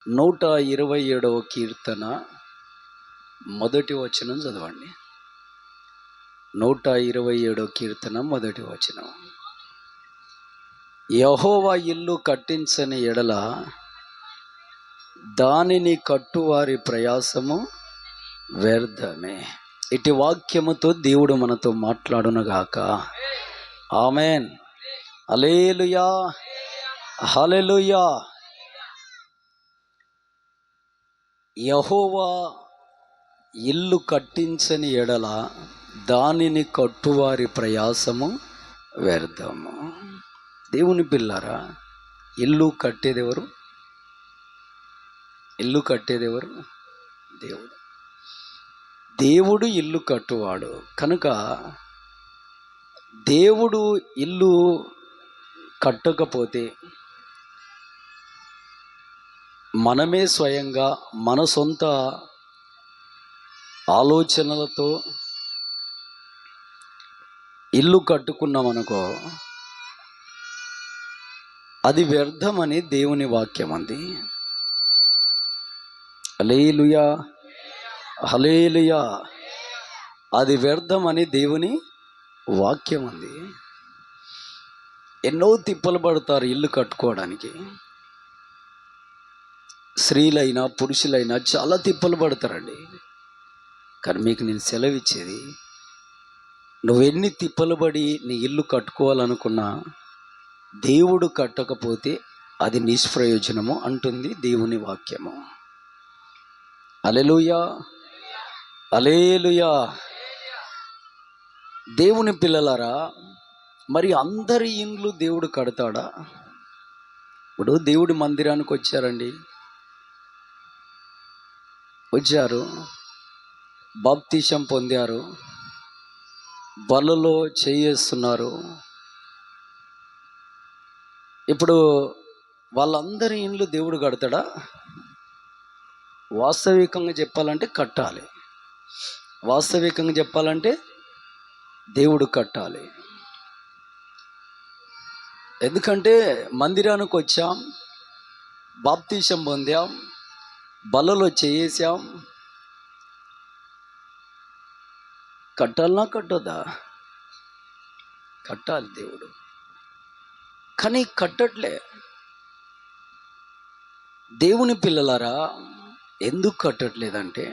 127వ కీర్తన మొదటి వచనం చదవండి. 127వ కీర్తన మొదటి వచనం. యెహోవా ఇల్లు కట్టించని ఎడల దానిని కట్టువారి ప్రయాసము వ్యర్థమే. ఇటు వాక్యముతో దేవుడు మనతో మాట్లాడునుగాక. ఆమెన్. హల్లెలూయా, హల్లెలూయా. యెహోవా ఇల్లు కట్టించని ఎడల దానిని కట్టువారి ప్రయాసము వ్యర్థము. దేవుని పిల్లారా, ఇల్లు కట్టేదెవరు? ఇల్లు కట్టేదెవరు? దేవుడు. దేవుడు ఇల్లు కట్టువాడు కనుక దేవుడు ఇల్లు కట్టకపోతే మనమే స్వయంగా మన సొంత ఆలోచనలతో ఇల్లు కట్టుకున్నామనుకో, అది వ్యర్థమని దేవుని వాక్యం అంది. హల్లెలూయా, హల్లెలూయా. అది వ్యర్థమని దేవుని వాక్యం అంది. ఎన్నో తిప్పలు పడతారు ఇల్లు కట్టుకోవడానికి. స్త్రీలైనా పురుషులైనా చాలా తిప్పలు పడతారండి. కానీ మీకు నేను సెలవిచ్చేది, నువ్వెన్ని తిప్పలు పడి నీ ఇల్లు కట్టుకోవాలనుకున్నా దేవుడు కట్టకపోతే అది నిష్ప్రయోజనము అంటుంది దేవుని వాక్యము. హల్లెలూయా, హల్లెలూయా. దేవుని పిల్లలారా, మరి అందరి ఇండ్లు దేవుడు కడతాడా? ఇప్పుడు దేవుడి మందిరానికి వచ్చారండి, వచ్చారు, బాప్తీసం పొందారు, బలలో చేయేస్తున్నారు. ఇప్పుడు వాళ్ళందరి ఇండ్లు దేవుడు కడతాడా? వాస్తవికంగా చెప్పాలంటే కట్టాలి. వాస్తవికంగా చెప్పాలంటే దేవుడు కట్టాలి. ఎందుకంటే మందిరానికి వచ్చాం, బాప్తీసం పొందాం, బలలో చేసాం, కట్టాలనా కట్టొద్దా? కట్టాలి దేవుడు. కానీ కట్టట్లే. దేవుని పిల్లలారా, ఎందుకు కట్టట్లేదంటే,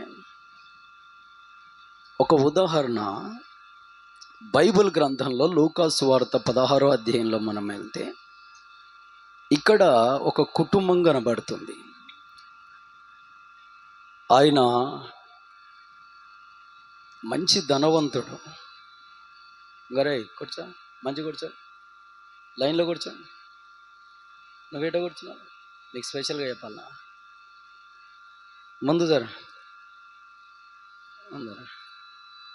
ఒక ఉదాహరణ బైబిల్ గ్రంథంలో లూకా సువార్త 16వ అధ్యాయంలో మనం వెళ్తే ఇక్కడ ఒక కుటుంబం కనబడుతుంది. ఆయన మంచి ధనవంతుడు. గరే కూర్చో, మంచి కూర్చో, లైన్లో కూర్చో. నువ్వేటో కూర్చున్నావు, నీకు స్పెషల్గా చెప్పాలా? ముందు జర, ముందు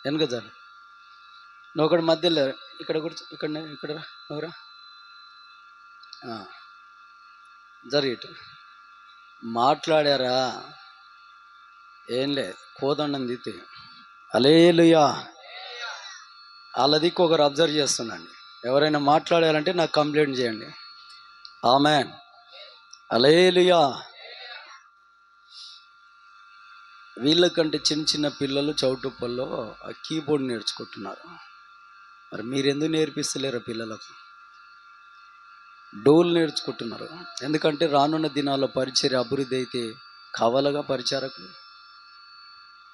వెనుక జర. నువ్వు ఒకటి మధ్యలో ఇక్కడ కూర్చో, ఇక్కడ నువ్వురా, జరిగిటు మాట్లాడారా? ఏం లేదు, కోదండం దిత్తే. హల్లెలూయా. వాళ్ళ దిక్కు ఒకరు అబ్జర్వ్ చేస్తున్నాండి. ఎవరైనా మాట్లాడారంటే నాకు కంప్లైంట్ చేయండి. ఆమెన్. హల్లెలూయా. వీళ్ళకంటే చిన్న చిన్న పిల్లలు చౌటుప్పల్లో ఆ కీబోర్డ్ నేర్చుకుంటున్నారు. మరి మీరు ఎందుకు నేర్పిస్తలేరు పిల్లలకు? డోల్ నేర్చుకుంటున్నారు. ఎందుకంటే రానున్న దినాల్లో పరిచర్య అభివృద్ధి అయితే కావాలగా పరిచారకులు.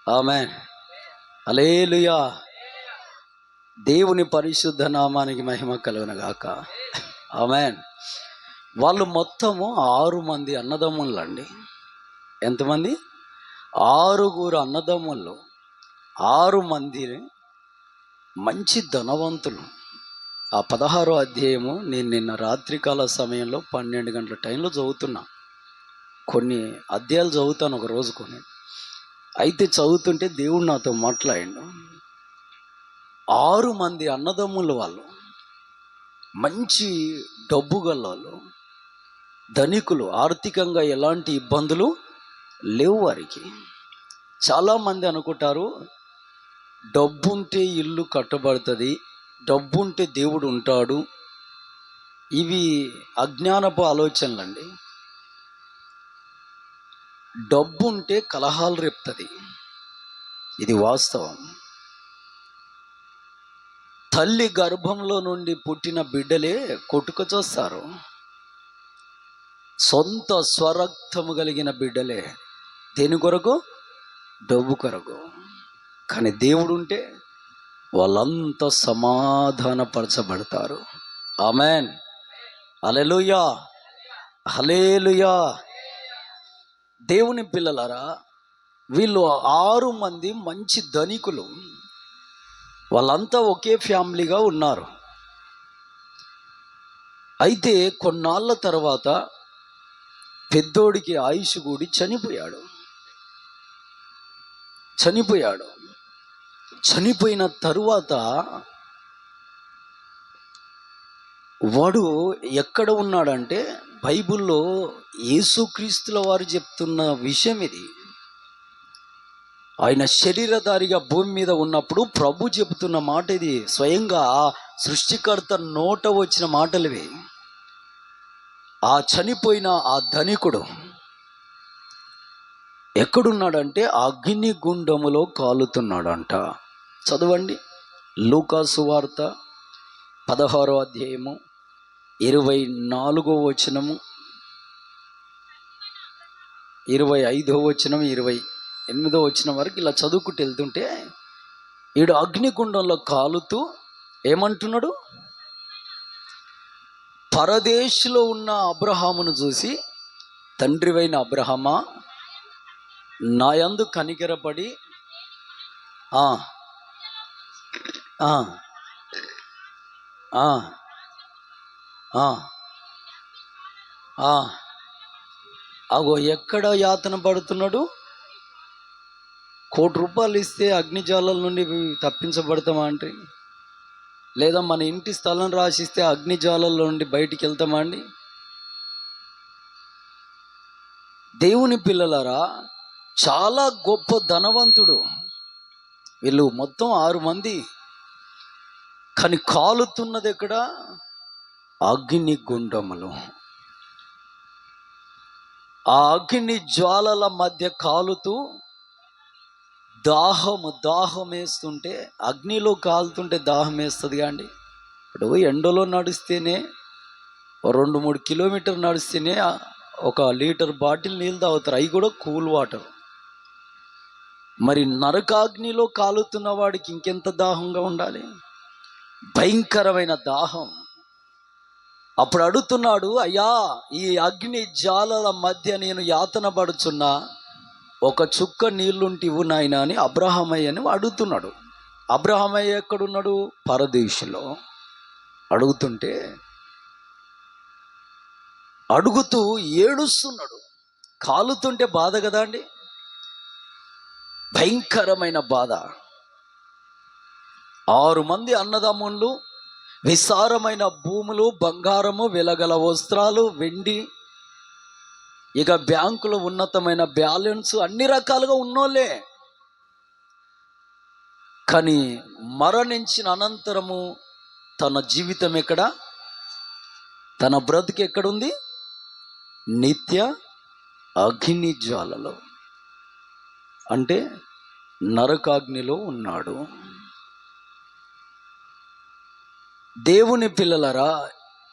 ఆమెన్. హల్లెలూయా. దేవుని పరిశుద్ధ నామానికి మహిమ కలుగునుగాక. ఆమెన్. వాళ్ళు మొత్తము 6 మంది అన్నదమ్ములండి. ఎంతమంది? 6 అన్నదమ్ములు. 6 మంది మంచి ధనవంతులు. ఆ 16వ అధ్యాయము నేను నిన్న రాత్రికాల సమయంలో 12 గంటల టైంలో చదువుతున్నా. కొన్ని అధ్యాయాలు చదువుతాను ఒక రోజు కొన్ని. అయితే చదువుతుంటే దేవుడు నాతో మాట్లాడిండు. 6 మంది అన్నదమ్ములు, వాళ్ళు మంచి డబ్బు గలవాళ్ళు, ధనికులు. ఆర్థికంగా ఎలాంటి ఇబ్బందులు లేవు వారికి. చాలామంది అనుకుంటారు డబ్బుంటే ఇల్లు కట్టబడుతుంది, డబ్బుంటే దేవుడు ఉంటాడు. ఇవి అజ్ఞానపు ఆలోచనలండి. డబ్బు ఉంటే కలహాలు రేపుతుంది. ఇది వాస్తవం. తల్లి గర్భంలో నుండి పుట్టిన బిడ్డలే కొట్టుకొచ్చేస్తారు. సొంత స్వరక్తము కలిగిన బిడ్డలే. దేని కొరకు? డబ్బు కొరకు. కానీ దేవుడు ఉంటే వాళ్ళంతా సమాధానపరచబడతారు. ఆమెన్. హల్లెలూయా, హల్లెలూయా. దేవుని పిల్లలారా, వీళ్ళు 6 మంది మంచి ధనికులు. వాళ్ళంతా ఒకే ఫ్యామిలీగా ఉన్నారు. అయితే కొన్నాళ్ళ తర్వాత పెద్దోడికి ఆయుష్ కూడి చనిపోయాడు. చనిపోయిన తరువాత వాడు ఎక్కడ ఉన్నాడంటే, బైబిల్లో యేసుక్రీస్తుల వారు చెప్తున్న విషయం ఇది. ఆయన శరీరధారిగా భూమి మీద ఉన్నప్పుడు ప్రభు చెబుతున్న మాట ఇది. స్వయంగా సృష్టికర్త నోట వచ్చిన మాటలువి. ఆ చనిపోయిన ఆ ధనికుడు ఎక్కడున్నాడంటే అగ్ని గుండములో కాలుతున్నాడంట. చదవండి, లూకా సువార్త 16వ అధ్యాయము 24వ వచనము, 25వ వచనం, 28వ వచనం వరకు ఇలా చదువుకుంటూ వెళ్తుంటే ఈడు అగ్నిగుండంలో కాలుతూ ఏమంటున్నాడు? పరదేశంలో ఉన్న అబ్రహామును చూసి, తండ్రివైన అబ్రహామా, నా యందు కనికరపడి అగో ఎక్కడ యాతన పడుతున్నాడు? ₹1,00,00,000 ఇస్తే అగ్నిజ్వాలల నుండి తప్పించబడతామా అంటే? లేదా మన ఇంటి స్థలం రాసిస్తే అగ్నిజ్వాలల నుండి బయటికి వెళ్తామా అండి? దేవుని పిల్లలారా, చాలా గొప్ప ధనవంతుడు. వీళ్ళు మొత్తం 6 మంది. కానీ కాలుతున్నది ఎక్కడ? అగ్ని గుండములు. ఆ అగ్ని జ్వాలల మధ్య కాలుతూ దాహం వేస్తుంటే, అగ్నిలో కాలుతుంటే దాహం వేస్తుంది కాండి. ఇప్పుడు ఎండలో నడిస్తేనే 2-3 కిలోమీటర్లు నడిస్తేనే 1 లీటర్ బాటిల్ నీళ్ళు తాగుతారు. అవి కూడా కూల్ వాటర్. మరి నరకాగ్నిలో కాలుతున్న వాడికి ఇంకెంత దాహంగా ఉండాలి? భయంకరమైన దాహం. అప్పుడు అడుగుతున్నాడు, అయ్యా, ఈ అగ్ని జ్వాలల మధ్య నేను యాతన పడుచున్నా, ఒక చుక్క నీళ్లుంటి ఇవ్వు నాయనా అని అబ్రహామయ్యని అడుగుతున్నాడు. అబ్రహామయ్య ఎక్కడున్నాడు? పరదేశంలో. అడుగుతుంటే అడుగుతూ ఏడుస్తున్నాడు. కాలుతుంటే బాధ కదా అండి, భయంకరమైన బాధ. 6 మంది అన్నదమ్ముళ్ళు, విస్తారమైన భూములు, బంగారము, వెలగల వస్త్రాలు, వెండి, ఇక బ్యాంకులో ఉన్నతమైన బ్యాలెన్స్, అన్ని రకాలుగా ఉన్నోళ్ళే. కానీ మరణించిన అనంతరము తన జీవితం ఎక్కడ? తన బ్రతుకు ఎక్కడుంది? నిత్య అగ్ని జ్వాలలో, అంటే నరకాగ్నిలో ఉన్నాడు. దేవుని పిల్లలరా,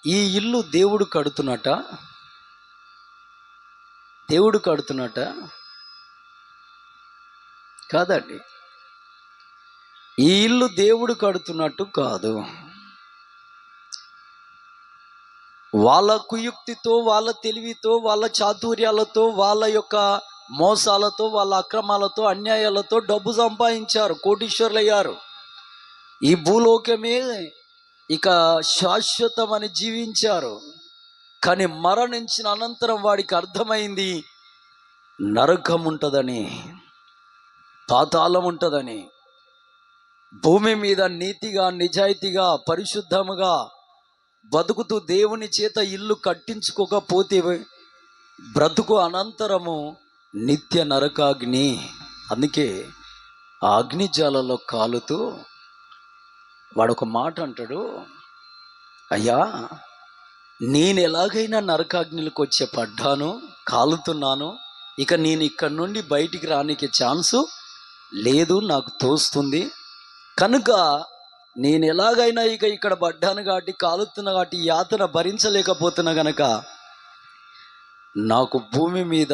ఈ ఇల్లు దేవుడు కడుతున్నట కాదండి. ఈ ఇల్లు దేవుడు కడుతున్నట్టు కాదు. వాళ్ళ కుయుక్తితో, వాళ్ళ తెలివితో, వాళ్ళ చాతుర్యాలతో, వాళ్ళ యొక్క మోసాలతో, వాళ్ళ అక్రమాలతో, అన్యాయాలతో డబ్బు సంపాదించారు, కోటీశ్వరులు అయ్యారు. ఈ భూలోకమే ఇక శాశ్వతమని జీవించారు. కానీ మరణించిన అనంతరం వాడికి అర్థమైంది, నరకం ఉంటుందని, పాతాళం ఉంటుందని. భూమి మీద నీతిగా, నిజాయితీగా, పరిశుద్ధముగా బతుకుతూ దేవుని చేత ఇల్లు కట్టించుకోకపోతే బ్రతుకు అనంతరము నిత్య నరకాగ్ని. అందుకే ఆ అగ్నిజ్వాలలో కాలుతూ వాడొక మాట అంటాడు, అయ్యా, నేను ఎలాగైనా నరకాగ్నిలకు వచ్చే పడ్డాను, కాలుతున్నాను, ఇక నేను ఇక్కడ నుండి బయటికి రానికి ఛాన్సు లేదు, నాకు తోస్తుంది. కనుక నేను ఎలాగైనా ఇక ఇక్కడ పడ్డాను కాబట్టి, కాలుతున్నా కాబట్టి, యాతన భరించలేకపోతున్నా గనక నాకు భూమి మీద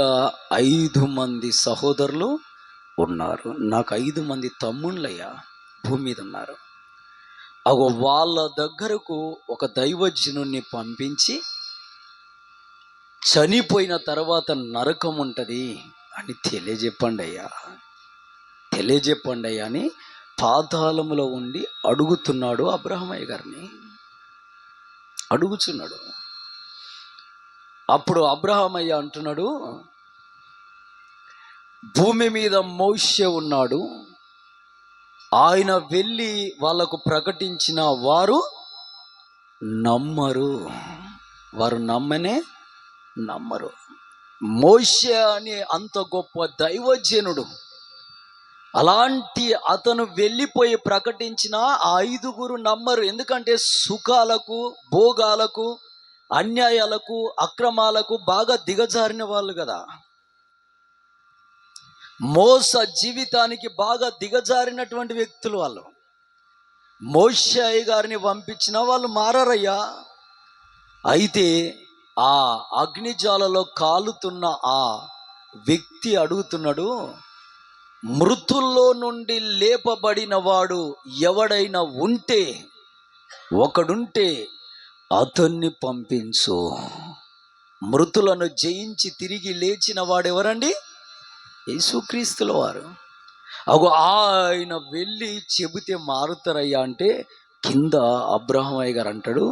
5 మంది సహోదరులు ఉన్నారు, నాకు 5 మంది తమ్ముళ్ళయ్యా భూమి మీద ఉన్నారు. అగో వాళ్ళ దగ్గరకు ఒక దైవజనుని పంపించి, చనిపోయిన తర్వాత నరకం ఉంటుంది అని తెలియజెప్పండి అయ్యా అని పాతాళములో ఉండి అడుగుతున్నాడు. అబ్రహమయ్య గారిని అడుగుచున్నాడు. అప్పుడు అబ్రహమయ్య అంటున్నాడు, భూమి మీద మోషే ఉన్నాడు, ఆయన వెళ్ళి వాళ్ళకు ప్రకటించిన వారు నమ్మరు, వారు నమ్మరు. మోషే అనే అంత గొప్ప దైవజనుడు, అలాంటి అతను వెళ్ళిపోయి ప్రకటించిన 5 నమ్మరు. ఎందుకంటే సుఖాలకు, భోగాలకు, అన్యాయాలకు, అక్రమాలకు బాగా దిగజారిన వాళ్ళు కదా, మోస జీవితానికి బాగా దిగజారినటువంటి వ్యక్తులు వాళ్ళు. మోషే గారిని పంపించిన వాళ్ళు మారరయ్యా. అయితే ఆ అగ్నిజ్వాలలో కాలుతున్న ఆ వ్యక్తి అడుగుతున్నాడు, మృతుల్లో నుండి లేపబడిన వాడు ఎవడైనా ఉంటే, ఒకడుంటే అతన్ని పంపించు. మృతులను జయించి తిరిగి లేచిన వాడెవరండి? యేసుక్రీస్తుల వారు. అగో ఆయన వెళ్ళి చెబితే మారుతారయ్యా అంటే, కింద అబ్రహమయ్య గారు అంటాడు,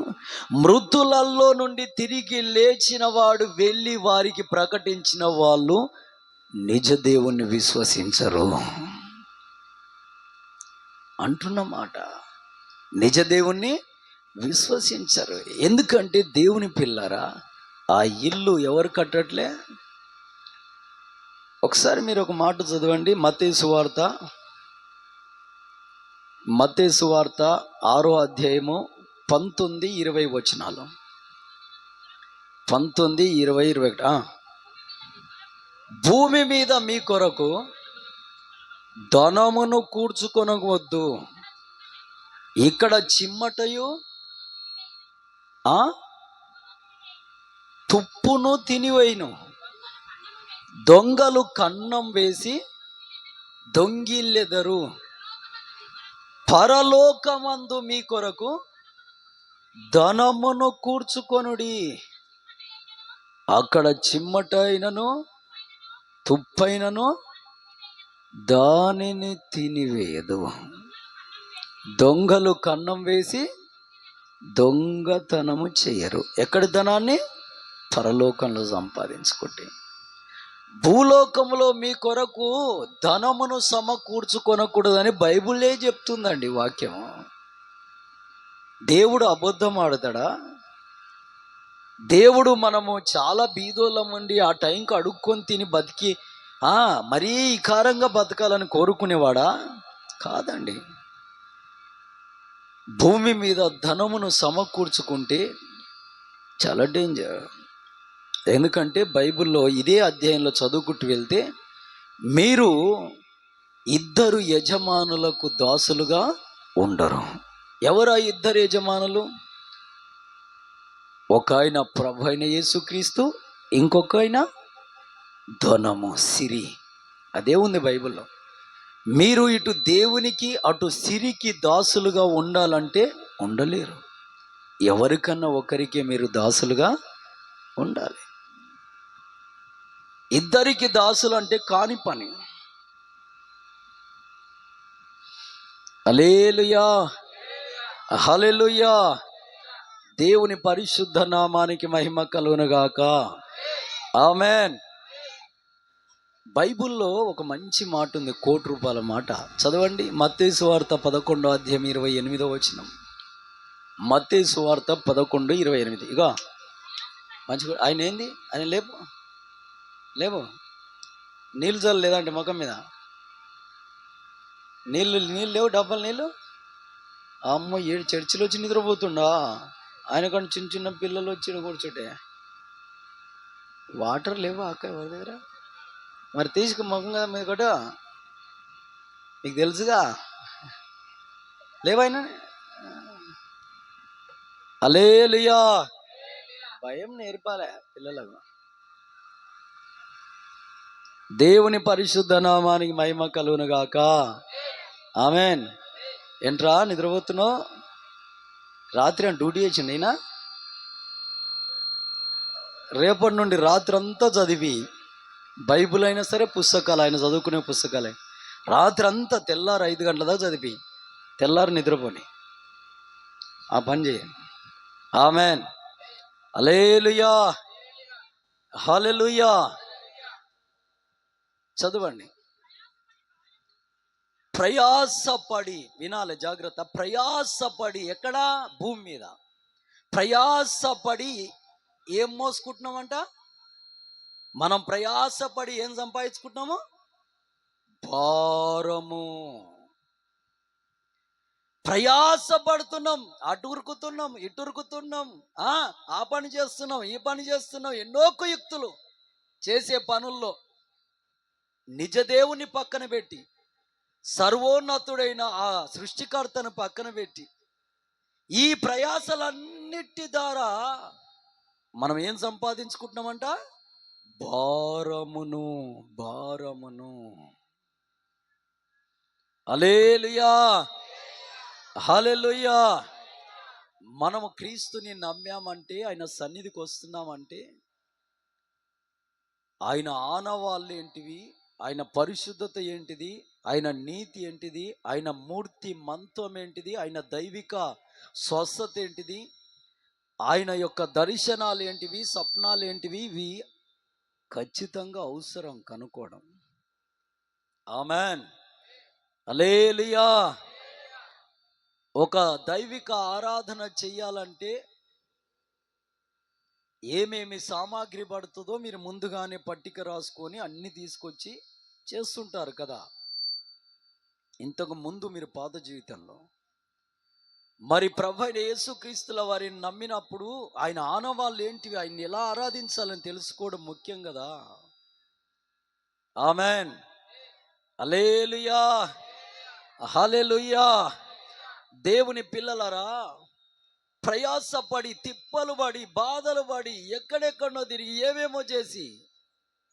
మృతులలో నుండి తిరిగి లేచిన వాడు వెళ్ళి వారికి ప్రకటించిన వాళ్ళు నిజ దేవుణ్ణి విశ్వసించరు అంటున్నమాట. నిజ దేవుణ్ణి విశ్వసించరు. ఎందుకంటే దేవుని పిల్లరా, ఆ ఇల్లు ఎవరు కట్టట్లే? ఒకసారి మీరు ఒక మాట చదవండి, మత్తయి సువార్త 6వ అధ్యాయము 19-20 వచనాలు. 19, 20, 21. భూమి మీద మీ కొరకు ధనమును కూర్చుకొనవద్దు, ఇక్కడ చిమ్మటయు తుప్పును తినివైను, దొంగలు కన్నం వేసి దొంగిల్లెదరు. పరలోకమందు మీ కొరకు ధనమును కూర్చుకొనుడి, అక్కడ చిమ్మటైనను తుప్పైనను దానిని తినివేయదు. దొంగలు కన్నం వేసి దొంగతనము చేయరు. ఎక్కడి ధనాన్ని? పరలోకంలో సంపాదించుకుంటే. భూలోకంలో మీ కొరకు ధనమును సమకూర్చుకొనకూడదని బైబిలే చెప్తుందండి వాక్యము. దేవుడు అబద్ధం ఆడతాడా? దేవుడు మనము చాలా బీదోళ్ళం ఉండి ఆ టైంకి అడుక్కొని తిని బతికి మరీ ఇకారంగా బతకాలని కోరుకునేవాడా? కాదండి. భూమి మీద ధనమును సమకూర్చుకుంటే చాలా డేంజర్. ఎందుకంటే బైబిల్లో ఇదే అధ్యాయంలో చదువుకుంటూ వెళ్తే, మీరు 2 యజమానులకు దాసులుగా ఉండరు. ఎవరు ఆ 2 యజమానులు? ఒక ఆయన ప్రభు అయిన యేసుక్రీస్తు, ఇంకొక ఆయన ధనము, సిరి. అదే ఉంది బైబిల్లో. మీరు ఇటు దేవునికి అటు సిరికి దాసులుగా ఉండాలంటే ఉండలేరు. ఎవరికన్నా ఒకరికి మీరు దాసులుగా ఉండాలి. 2 దాసులు అంటే కాని పని. హల్లెలూయా, హల్లెలూయా. దేవుని పరిశుద్ధ నామానికి మహిమ కలుగునుగాక. ఆమేన్. బైబిల్లో ఒక మంచి మాట ఉంది, ₹1,00,00,000 మాట. చదవండి, మత్తయి సువార్త 11వ అధ్యాయం 28వ వచనం. మత్తయి సువార్త 11:28. ఇగో మంచి ఆయన ఏంది? ఆయన లేవు నీళ్ళు చల్లు, లేదంటే ముఖం మీద నీళ్ళు లేవు, డబ్బాలు నీళ్ళు. అమ్మ, 7 చర్చిలో వచ్చి నిద్రపోతుండా ఆయన. కానీ చిన్న చిన్న పిల్లలు వచ్చి కూర్చోటే వాటర్ లేవు అక్క ఎవరి దగ్గర. మరి తీసుకు ముఖం కదా మీద కూడా మీకు తెలుసుగా లేవైనా హల్లెలూయా. భయం నేర్పాలే పిల్లలకు. దేవుని పరిశుద్ధ నామానికి మహిమ కలుగును గాక. ఆమెన్. ఏంట్రా నిద్రపోతున్నావు? రాత్రి అని డ్యూటీ వచ్చింది అయినా రేపటి నుండి రాత్రి అంతా చదివి బైబుల్ అయినా సరే పుస్తకాలు ఆయన చదువుకునే పుస్తకాలే రాత్రి అంతా తెల్లారు 5 గంటల దాకా చదివి తెల్లారు నిద్రపోని ఆ పని చేయండి. ఆమెన్. హల్లెలూయా హల్లెలూయా. చదవండి. ప్రయాసపడి వినాలి, జాగ్రత్త. ప్రయాసపడి ఎక్కడ? భూమి మీద ప్రయాసపడి ఏం మోసుకుంటున్నామంట? మనం ప్రయాసపడి ఏం సంపాదించుకుంటున్నాము? భారము. ప్రయాసపడుతున్నాం, అటు ఉరుకుతున్నాం, ఇటు ఉరుకుతున్నాం, ఆ పని చేస్తున్నాం, ఈ పని చేస్తున్నాం, ఎన్నో కుయుక్తులు చేసే పనుల్లో నిజ దేవుని పక్కన పెట్టి సర్వోన్నతుడైన ఆ సృష్టికర్తను పక్కన పెట్టి ఈ ప్రయాసలన్నిటి ద్వారా మనం ఏం సంపాదించుకుంటున్నామంట? భారమును. భారమును. హల్లెలూయా హల్లెలూయా. మనము క్రీస్తుని నమ్మామంటే, ఆయన సన్నిధికి వస్తున్నామంటే ఆయన ఆనవాళ్ళు ఏంటివి, ఆయన పరిశుద్ధత ఏంటిది, ఆయన నీతి ఏంటిది, ఆయన మూర్తి మంత్వం ఏంటిది, ఆయన దైవిక స్వస్థత ఏంటిది, ఆయన యొక్క దర్శనాలు ఏంటివి, స్వప్నాలు ఏంటివి, ఇవి ఖచ్చితంగా అవసరం కనుక్కోవడం. ఆమెన్. హల్లెలూయా. ఒక దైవిక ఆరాధన చెయ్యాలంటే ఏమేమి సామాగ్రి పడుతుందో మీరు ముందుగానే పట్టిక రాసుకొని అన్ని తీసుకొచ్చి చేస్తుంటారు కదా ఇంతకు ముందు మీరు పాత జీవితంలో. మరి ప్రభువైన యేసుక్రీస్తుల వారిని నమ్మినప్పుడు ఆయన ఆనవాళ్ళు ఏంటివి, ఆయన్ని ఎలా ఆరాధించాలని తెలుసుకోవడం ముఖ్యం కదా. ఆమెన్. హల్లెలూయా హల్లెలూయా. దేవుని పిల్లలారా, ప్రయాసపడి తిప్పలు పడి బాధలు పడి ఎక్కడెక్కడో తిరిగి ఏమేమో చేసి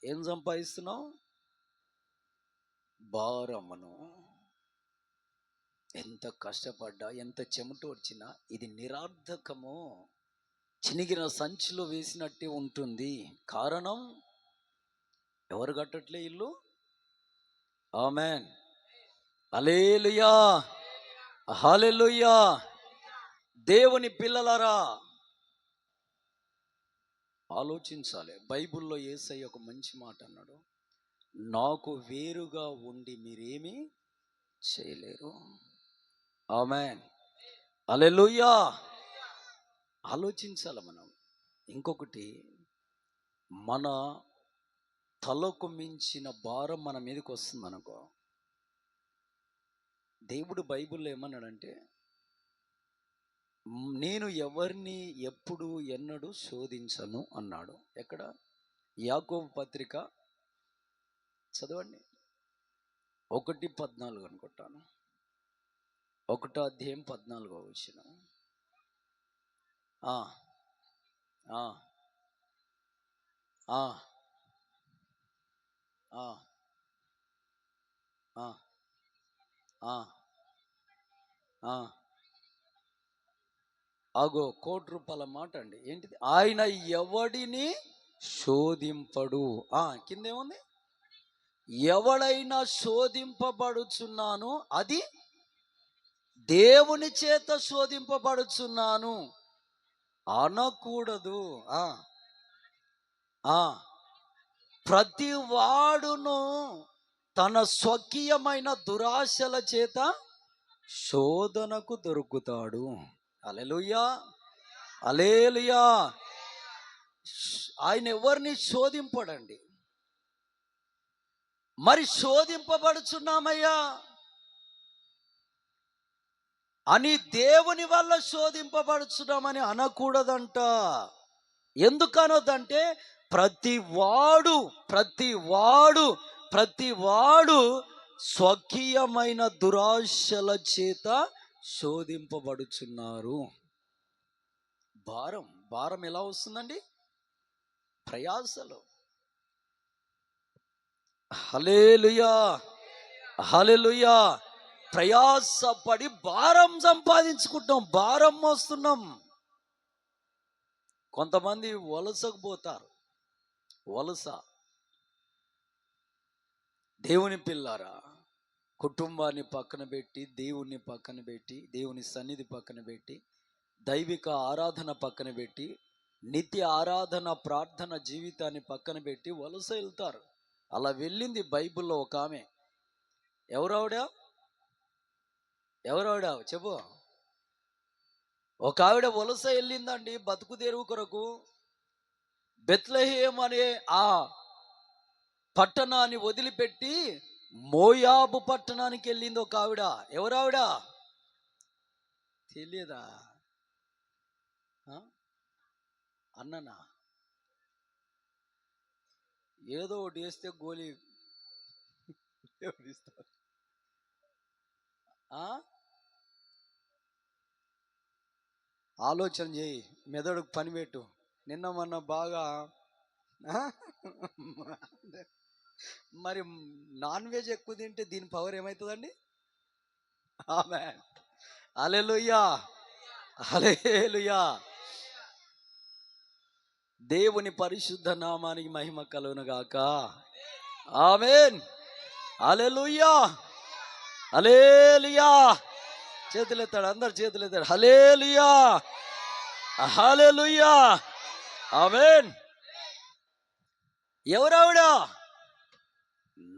ఏం సంపాదిస్తున్నావు? భారమును. ఎంత కష్టపడ్డా, ఎంత చెమట వచ్చినా ఇది నిరర్థకము, చినిగిన సంచిలో వేసినట్టే ఉంటుంది. కారణం ఎవరు కట్టట్లే ఇల్లు. ఆమెన్. హల్లెలూయా హల్లెలూయా. దేవుని పిల్లలారా ఆలోచించాలి. బైబిల్లో యేసయ్య ఒక మంచి మాట అన్నాడు, నాకు వేరుగా ఉండి మీరేమీ చేయలేరు. ఆమెన్. హల్లెలూయా. ఆలోచించాలి మనం. ఇంకొకటి, మన తలకు మించిన భారం మన మీదకి వస్తుంది అనుకో, దేవుడు బైబిల్లో ఏమన్నాడంటే, నేను ఎవరిని ఎప్పుడు ఎన్నడూ శోధించను అన్నాడు. ఎక్కడ? యాకోబు పత్రిక చదవండి, 1:14 అనుకుంటాను. 1వ అధ్యాయం 14వ వచనం. అగో ₹1,00,00,000 మాట అండి. ఏంటిది? ఆయన ఎవడిని శోధింపడు. కిందేముంది? ఎవడైనా శోధింపబడుచున్నాను, అది దేవుని చేత శోధింపబడుచున్నాను అనకూడదు. ప్రతి వాడును తన స్వకీయమైన దురాశల చేత శోధనకు దొరుకుతాడు. హల్లెలూయా హల్లెలూయా. ఆయన ఎవరిని శోధింపడండి. మరి శోధింపబడుచున్నామయ్యా అని దేవుని వల్ల శోధింపబడుచున్నామని అనకూడదంట. ఎందుకు అనొద్దంటే, ప్రతి వాడు ప్రతి వాడు స్వకీయమైన దురాశల చేత శోధింపబడుచున్నారు. భారం ఎలా వస్తుందండి? ప్రయాసలు. హల్లెలూయా, హల్లెలూయా. ప్రయాసపడి భారం సంపాదించుకుంటాం, భారం మోస్తున్నాం. కొంతమంది వలసకు పోతారు. వలస. దేవుని పిల్లారా, కుటుంబాన్ని పక్కన పెట్టి, దేవుణ్ణి పక్కన పెట్టి, దేవుని సన్నిధి పక్కన పెట్టి, దైవిక ఆరాధన పక్కన పెట్టి, నిత్య ఆరాధన ప్రార్థన జీవితాన్ని పక్కన పెట్టి వలస వెళ్తారు. అలా వెళ్ళింది బైబిల్లో ఒక ఆమె. ఎవరావిడ చెప్పు. ఒక ఆవిడ వలస వెళ్ళిందండి బతుకు తెరువు కొరకు. బెత్లెహేము అనే ఆ పట్టణాన్ని వదిలిపెట్టి మోయాబు పట్టణానికి వెళ్ళింది ఒక ఆవిడ. ఎవరావిడ తెలియదా? అన్ననా ఏదో ఒకటి వేస్తే గోలీ ఆలోచన చేయి, మెదడుకు పని పెట్టు. నిన్న మొన్న బాగా మరి నాన్ వెజ్ ఎక్కువ తింటే దీని పవర్ ఏమవుతుందండి? ఆమేన్, హల్లెలూయా, హల్లెలూయా. దేవుని పరిశుద్ధ నామానికి మహిమ కలుగును గాక. ఆమేన్, హల్లెలూయా, హల్లెలూయా. చేతులెత్తాడు, అందరు చేతులెత్తాడు. హల్లెలూయా, హల్లెలూయా, ఆమేన్. ఎవరావిడ?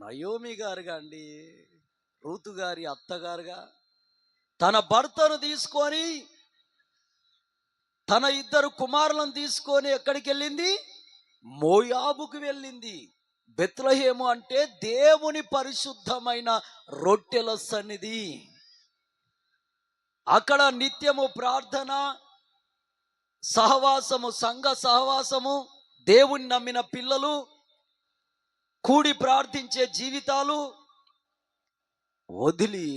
నయోమి గారుగా అండి, రూతు గారి అత్తగారుగా. తన భర్తను తీసుకొని, తన 2 కుమారులను తీసుకొని ఎక్కడికి వెళ్ళింది? మోయాబుకు వెళ్ళింది. బెత్లెహేము అంటే దేవుని పరిశుద్ధమైన రొట్టెల సన్నిధి. అక్కడ నిత్యము ప్రార్థన, సహవాసము, సంఘ సహవాసము, దేవుని నమ్మిన పిల్లలు కూడి ప్రార్థించే జీవితాలు వదిలి,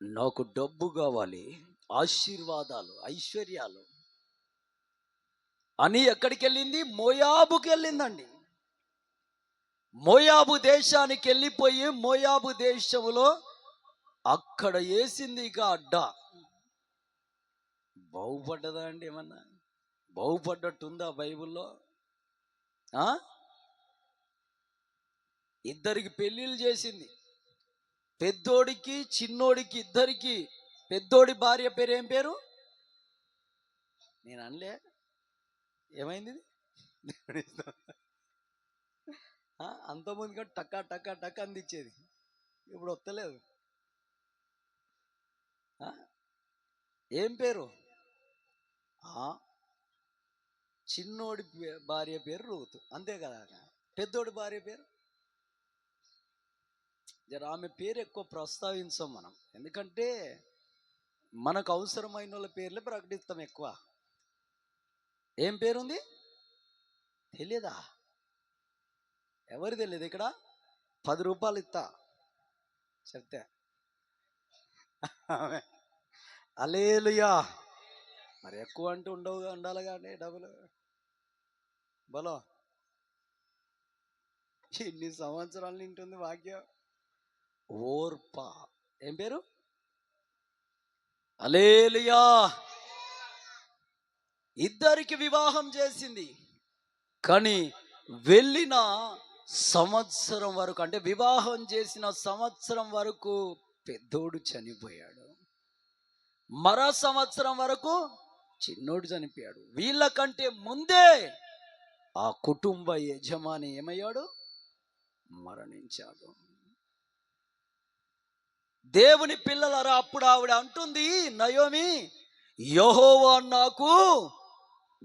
నాకు డబ్బు కావాలి, ఆశీర్వాదాలు, ఐశ్వర్యాలు అని ఎక్కడికి వెళ్ళింది? మోయాబుకి వెళ్ళిందండి. మోయాబు దేశానికి వెళ్ళిపోయి, మోయాబు దేశంలో అక్కడ వేసింది ఇక అడ్డ. బాగుపడ్డదా అండి? ఏమన్నా బాగుపడ్డట్టుందా బైబిల్లో? 2 పెళ్ళిళ్ళు చేసింది. పెద్దోడికి చిన్నోడికి, 2కి. పెద్దోడి భార్య పేరు ఏం పేరు? నేను అనలే, ఏమైంది? అంతకుముందు కంటే టక్కా టక్కా టక్కా అందించేది, ఇప్పుడు వస్తలేదు. ఏం పేరు? చిన్నోడి భార్య పేరు రూతు, అంతే కదా. పెద్దోడి భార్య పేరు ఆమె పేరు ఎక్కువ ప్రస్తావించాం మనం, ఎందుకంటే మనకు అవసరమైన వాళ్ళ పేర్లే ప్రకటిస్తాం ఎక్కువ. ఏం పేరుంది? తెలియదా? ఎవరు తెలియదు? ఇక్కడ 10 రూపాయలు ఇస్తా చెప్తే. హల్లెలూయా. మరి ఎక్కువ అంటూ ఉండాలి కానీ డబ్బులు. బలో ఇన్ని సంవత్సరాలు నింటుంది వాక్యం. ఓర్ప ఏం పేరు? హల్లెలూయా. 2కి వివాహం చేసింది, కానీ వెళ్ళిన సంవత్సరం వరకు, అంటే వివాహం చేసిన సంవత్సరం వరకు పెద్దోడు చనిపోయాడు. మరో సంవత్సరం వరకు చిన్నోడు చనిపోయాడు. వీళ్ళకంటే ముందే ఆ కుటుంబ యజమాని ఏమయ్యాడు? మరణించాడు. దేవుని పిల్లలరా, అప్పుడు ఆవిడ అంటుంది నయోమి, యెహోవా నాకు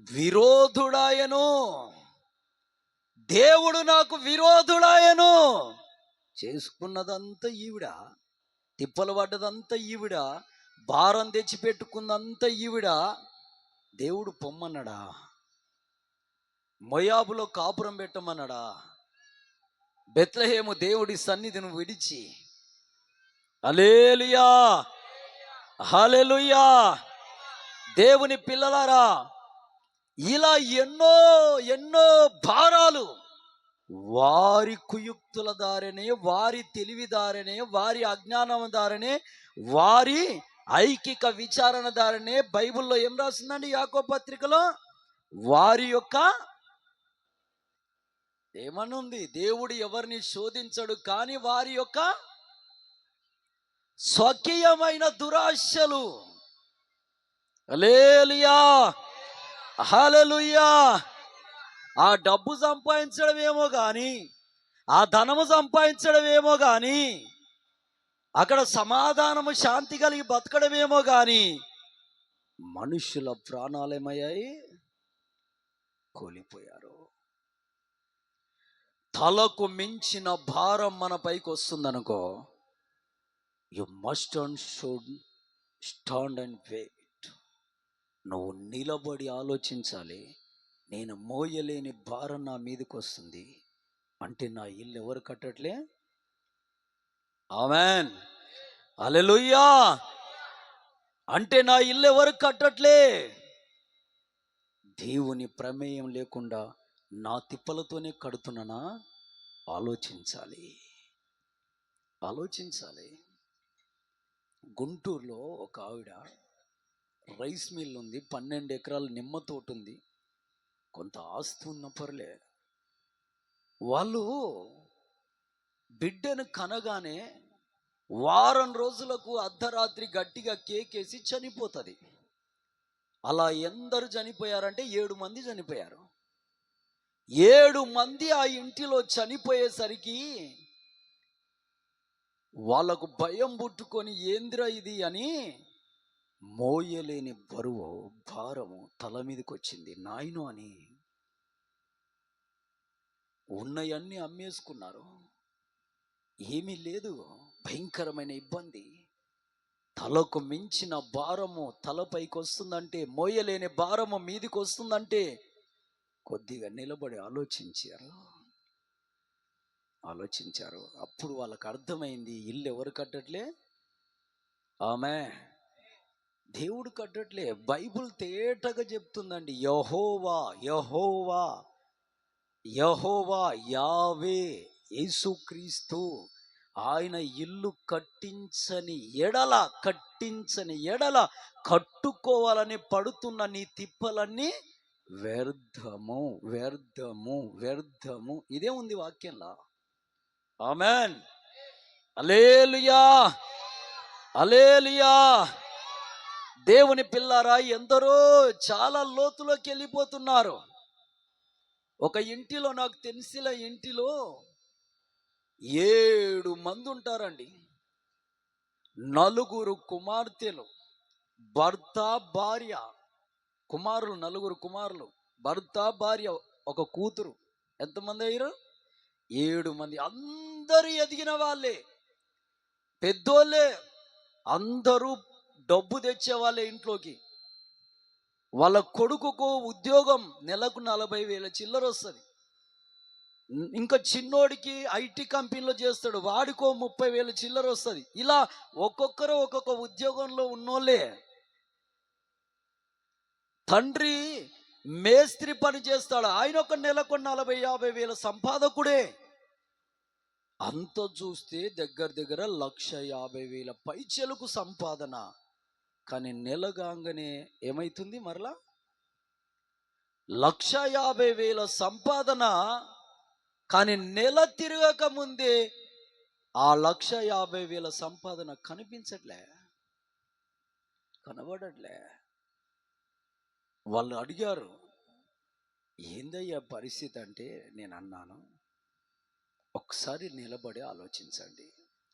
విరోధుడాయను, దేవుడు నాకు విరోధుడాయను. చేసుకున్నదంతా ఈవిడ, తిప్పలు పడ్డదంతా ఈవిడ, భారం తెచ్చిపెట్టుకుందంతా ఈవిడ. దేవుడు పొమ్మన్నాడా? మోయాబులో కాపురం పెట్టమన్నాడా? బెత్లెహేము దేవుడి సన్నిధిని విడిచి, హల్లెలూయా హల్లెలూయా. దేవుని పిల్లలారా, ఇలా ఎన్నో ఎన్నో భారాలు వారి కుయుక్తుల దారనే, వారి తెలివి దారనే, వారి అజ్ఞానం దారనే, వారి ఐకిక విచారణ దారనే, బైబిల్లో ఏం రాసిందండి యాకోబు పత్రికలో? వారి యొక్క ఏమనుంది? దేవుడు ఎవరిని శోధించడు, కానీ వారి యొక్క స్వకీయమైన దురాశలు. హల్లెలూయా హల్లెలూయా. ఆ డబ్బు సంపాదించడం ఏమో కానీ, ఆ ధనము సంపాదించడం ఏమో కానీ, అక్కడ సమాధానము శాంతి కలిగి బతకడమేమో కానీ, మనుషుల ప్రాణాలేమయ్యాయి, కూలిపోయారు. తలకు మించిన భారం మన పైకి వస్తుందనుకో, you must and should stand and wait. నువ్వు నిలబడి ఆలోచించాలి. నేను మోయలేని భారం నా మీదకి వస్తుంది అంటే, నా ఇల్లు ఎవరు కట్టట్లే? ఆమేన్ హల్లెలూయా. అంటే నా ఇల్లు ఎవరు కట్టట్లే? దేవుని ప్రమేయం లేకుండా నా తిప్పలతోనే కడుతున్నానా? ఆలోచించాలి. గుంటూరులో ఒక ఆవిడ రైస్ మిల్ ఉంది, 12 ఎకరాల నిమ్మ తోట ఉంది, కొంత ఆస్తి ఉన్న పర్లే. వాళ్ళు బిడ్డను కనగానే వారం రోజులకు అర్ధరాత్రి గట్టిగా కేకేసి చనిపోతుంది. అలా ఎందరు చనిపోయారంటే 7 మంది చనిపోయారు. 7 మంది ఆ ఇంటిలో చనిపోయేసరికి వాళ్ళకు భయం పుట్టుకొని, ఏంద్రా ఇది అని మోయలేని బరువు భారము తల మీదకి వచ్చింది. నాయను అని ఉన్నయన్నీ అమ్మేసుకున్నారు, ఏమీ లేదు, భయంకరమైన ఇబ్బంది. తలకు మించిన భారము తలపైకి వస్తుందంటే, మోయలేని భారము మీదికి వస్తుందంటే, కొద్దిగా నిలబడి ఆలోచించారు. అప్పుడు వాళ్ళకి అర్థమైంది, ఇల్లు ఎవరు కట్టట్లే? ఆమె దేవుడు కట్టట్లే. బైబిల్ తేటగా చెప్తుందండి, యెహోవా యెహోవా యెహోవా యావే యేసుక్రీస్తు ఆయన ఇల్లు కట్టించని ఎడల కట్టుకోవాలని పడుతున్న నీ తిప్పలన్నీ వ్యర్థము. ఇదే ఉంది వాక్యంలో. ఆమేన్ హల్లెలూయా. దేవుని పిల్లారా, ఎందరో చాలా లోతులోకి వెళ్ళిపోతున్నారు. ఒక ఇంటిలో, నాకు తెలిసిన ఇంటిలో 7 మంది ఉంటారండి. 4 కుమార్తెలు, భర్త భార్య, కుమారులు 4 కుమారులు, భర్త భార్య, ఒక కూతురు. ఎంతమంది అయ్యారు? 7 మంది. అందరూ ఎదిగిన వాళ్ళే, పెద్దోళ్ళే, అందరూ డబ్బు తెచ్చే వాళ్ళే ఇంట్లోకి. వాళ్ళ కొడుకుకు ఉద్యోగం నెలకు 40,000 చిల్లర వస్తుంది. ఇంకా చిన్నోడికి ఐటీ కంపెనీలో చేస్తాడు, వాడికో 30,000 చిల్లర వస్తుంది. ఇలా ఒక్కొక్కరు ఒక్కొక్క ఉద్యోగంలో ఉన్నోళ్ళే. తండ్రి మేస్త్రి పని చేస్తాడు, ఆయన ఒక నెలకు 40,000-50,000 సంపాదకుడే. అంత చూస్తే దగ్గర 1,50,000 పైచెలకు సంపాదన. కానీ నెలగాంగనే ఏమైతుంది? మరలా 1,50,000 సంపాదన. కానీ నెల తిరగక ముందే ఆ 1,50,000 సంపాదన కనబడట్లే. వాళ్ళు అడిగారు, ఏందయ్యా పరిస్థితి అంటే, నేను అన్నాను, ఒకసారి నిలబడి ఆలోచించండి.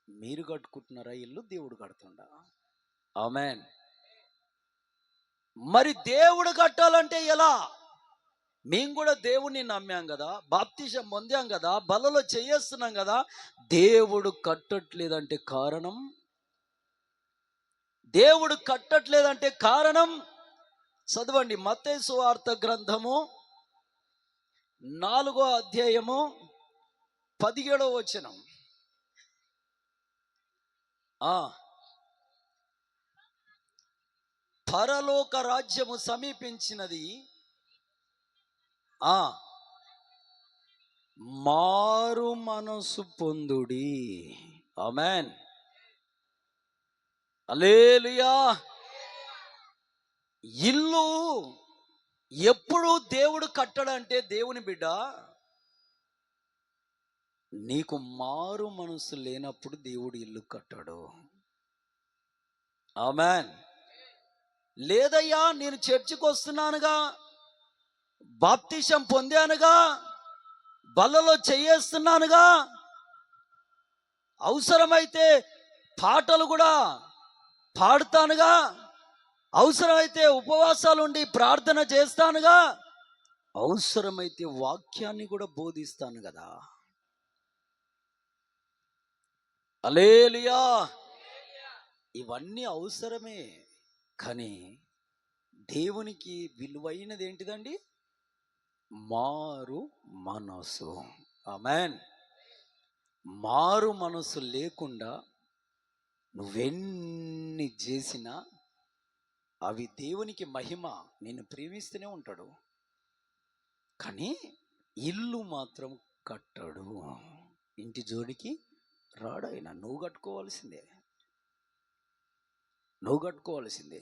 మీరు కట్టుకుంటున్నారా ఇల్లు? దేవుడు కడుతుండా? ఆమేన్. మరి దేవుడు కట్టాలంటే ఎలా? మేము కూడా దేవుణ్ణి నమ్మాం కదా, బాప్తిజం పొందాం కదా, బలలో చేస్తున్నాం కదా. దేవుడు కట్టట్లేదంటే కారణం చదవండి. మత్తయి సువార్త గ్రంథము 4వ అధ్యాయము 17వ వచనం. పరలోక రాజ్యము సమీపించినది, మారు మనసు పొందుడి. ఆమేన్, హల్లెలూయా. ఇల్లు ఎప్పుడు దేవుడు కట్టడంటే, దేవుని బిడ్డ, నీకు మారు మనసు లేనప్పుడు దేవుడు ఇల్లు కట్టాడు. ఆమేన్. లేదయ్యా, నేను చర్చికి వస్తున్నానుగా, బాప్తిసం పొందానుగా, బల్లలో చేయేస్తున్నానుగా, అవసరమైతే పాటలు కూడా పాడుతానుగా, అవసరమైతే ఉపవాసాలు ఉండి ప్రార్థన చేస్తానుగా, అవసరమైతే వాక్యాన్ని కూడా బోధిస్తాను కదా. హల్లెలూయా. ఇవన్నీ అవసరమే, కానీ దేవునికి విలువైనది ఏంటిదండి? మారు మనసు. ఆమేన్. మారు మనసు లేకుండా నువ్వెన్ని చేసినా అవి దేవునికి మహిమ, నిన్ను ప్రేమిస్తూనే ఉంటాడు, కానీ ఇల్లు మాత్రం కట్టడు. ఇంటి జోడికి రాడాయన. నువ్వు కట్టుకోవాల్సిందే, నువ్వు కట్టుకోవాల్సిందే.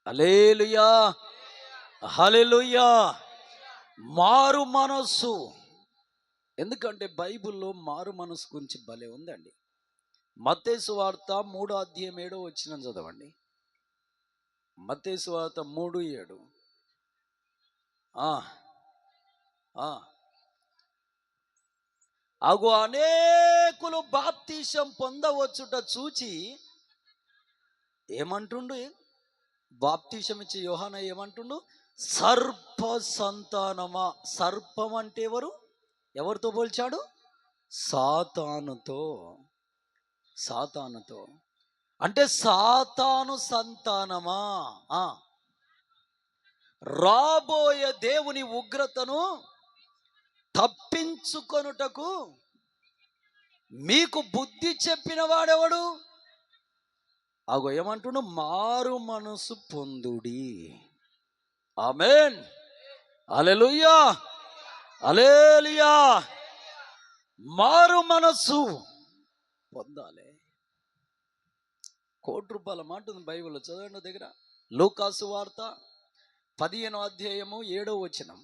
హల్లెలూయా, హల్లెలూయా. మారు మనస్సు. ఎందుకంటే బైబిల్లో మారు మనసు గురించి భలే ఉందండి. మత్తయి సువార్త 3వ అధ్యాయం 7వ వచనం చదవండి. మత్తయి సువార్త 3:7. అగు అనేకులు బాప్తిసం పొందవచ్చుట చూచి ఏమంటుండు? బాప్తిసం ఇచ్చే యోహాన ఏమంటుండు? సర్ప సంతానమా. సర్పం అంటే ఎవరితో పోల్చాడు? సాతానుతో. సాతానుతో అంటే సాతాను సంతానమా. రాబోయే దేవుని ఉగ్రతను తప్పించుకొనుటకు మీకు బుద్ధి చెప్పిన వాడెవడు? అగో ఏమంటుండు? మారు మనసు పొందుడి. ఆమేన్, హల్లెలూయా, హల్లెలూయా. మారు మనసు పొందాలి. ₹1,00,00,000 మాట ఉంది బైబిల్లో, చదవండి దగ్గర. లూకాసు వార్త 15వ అధ్యాయము 7వ వచనం.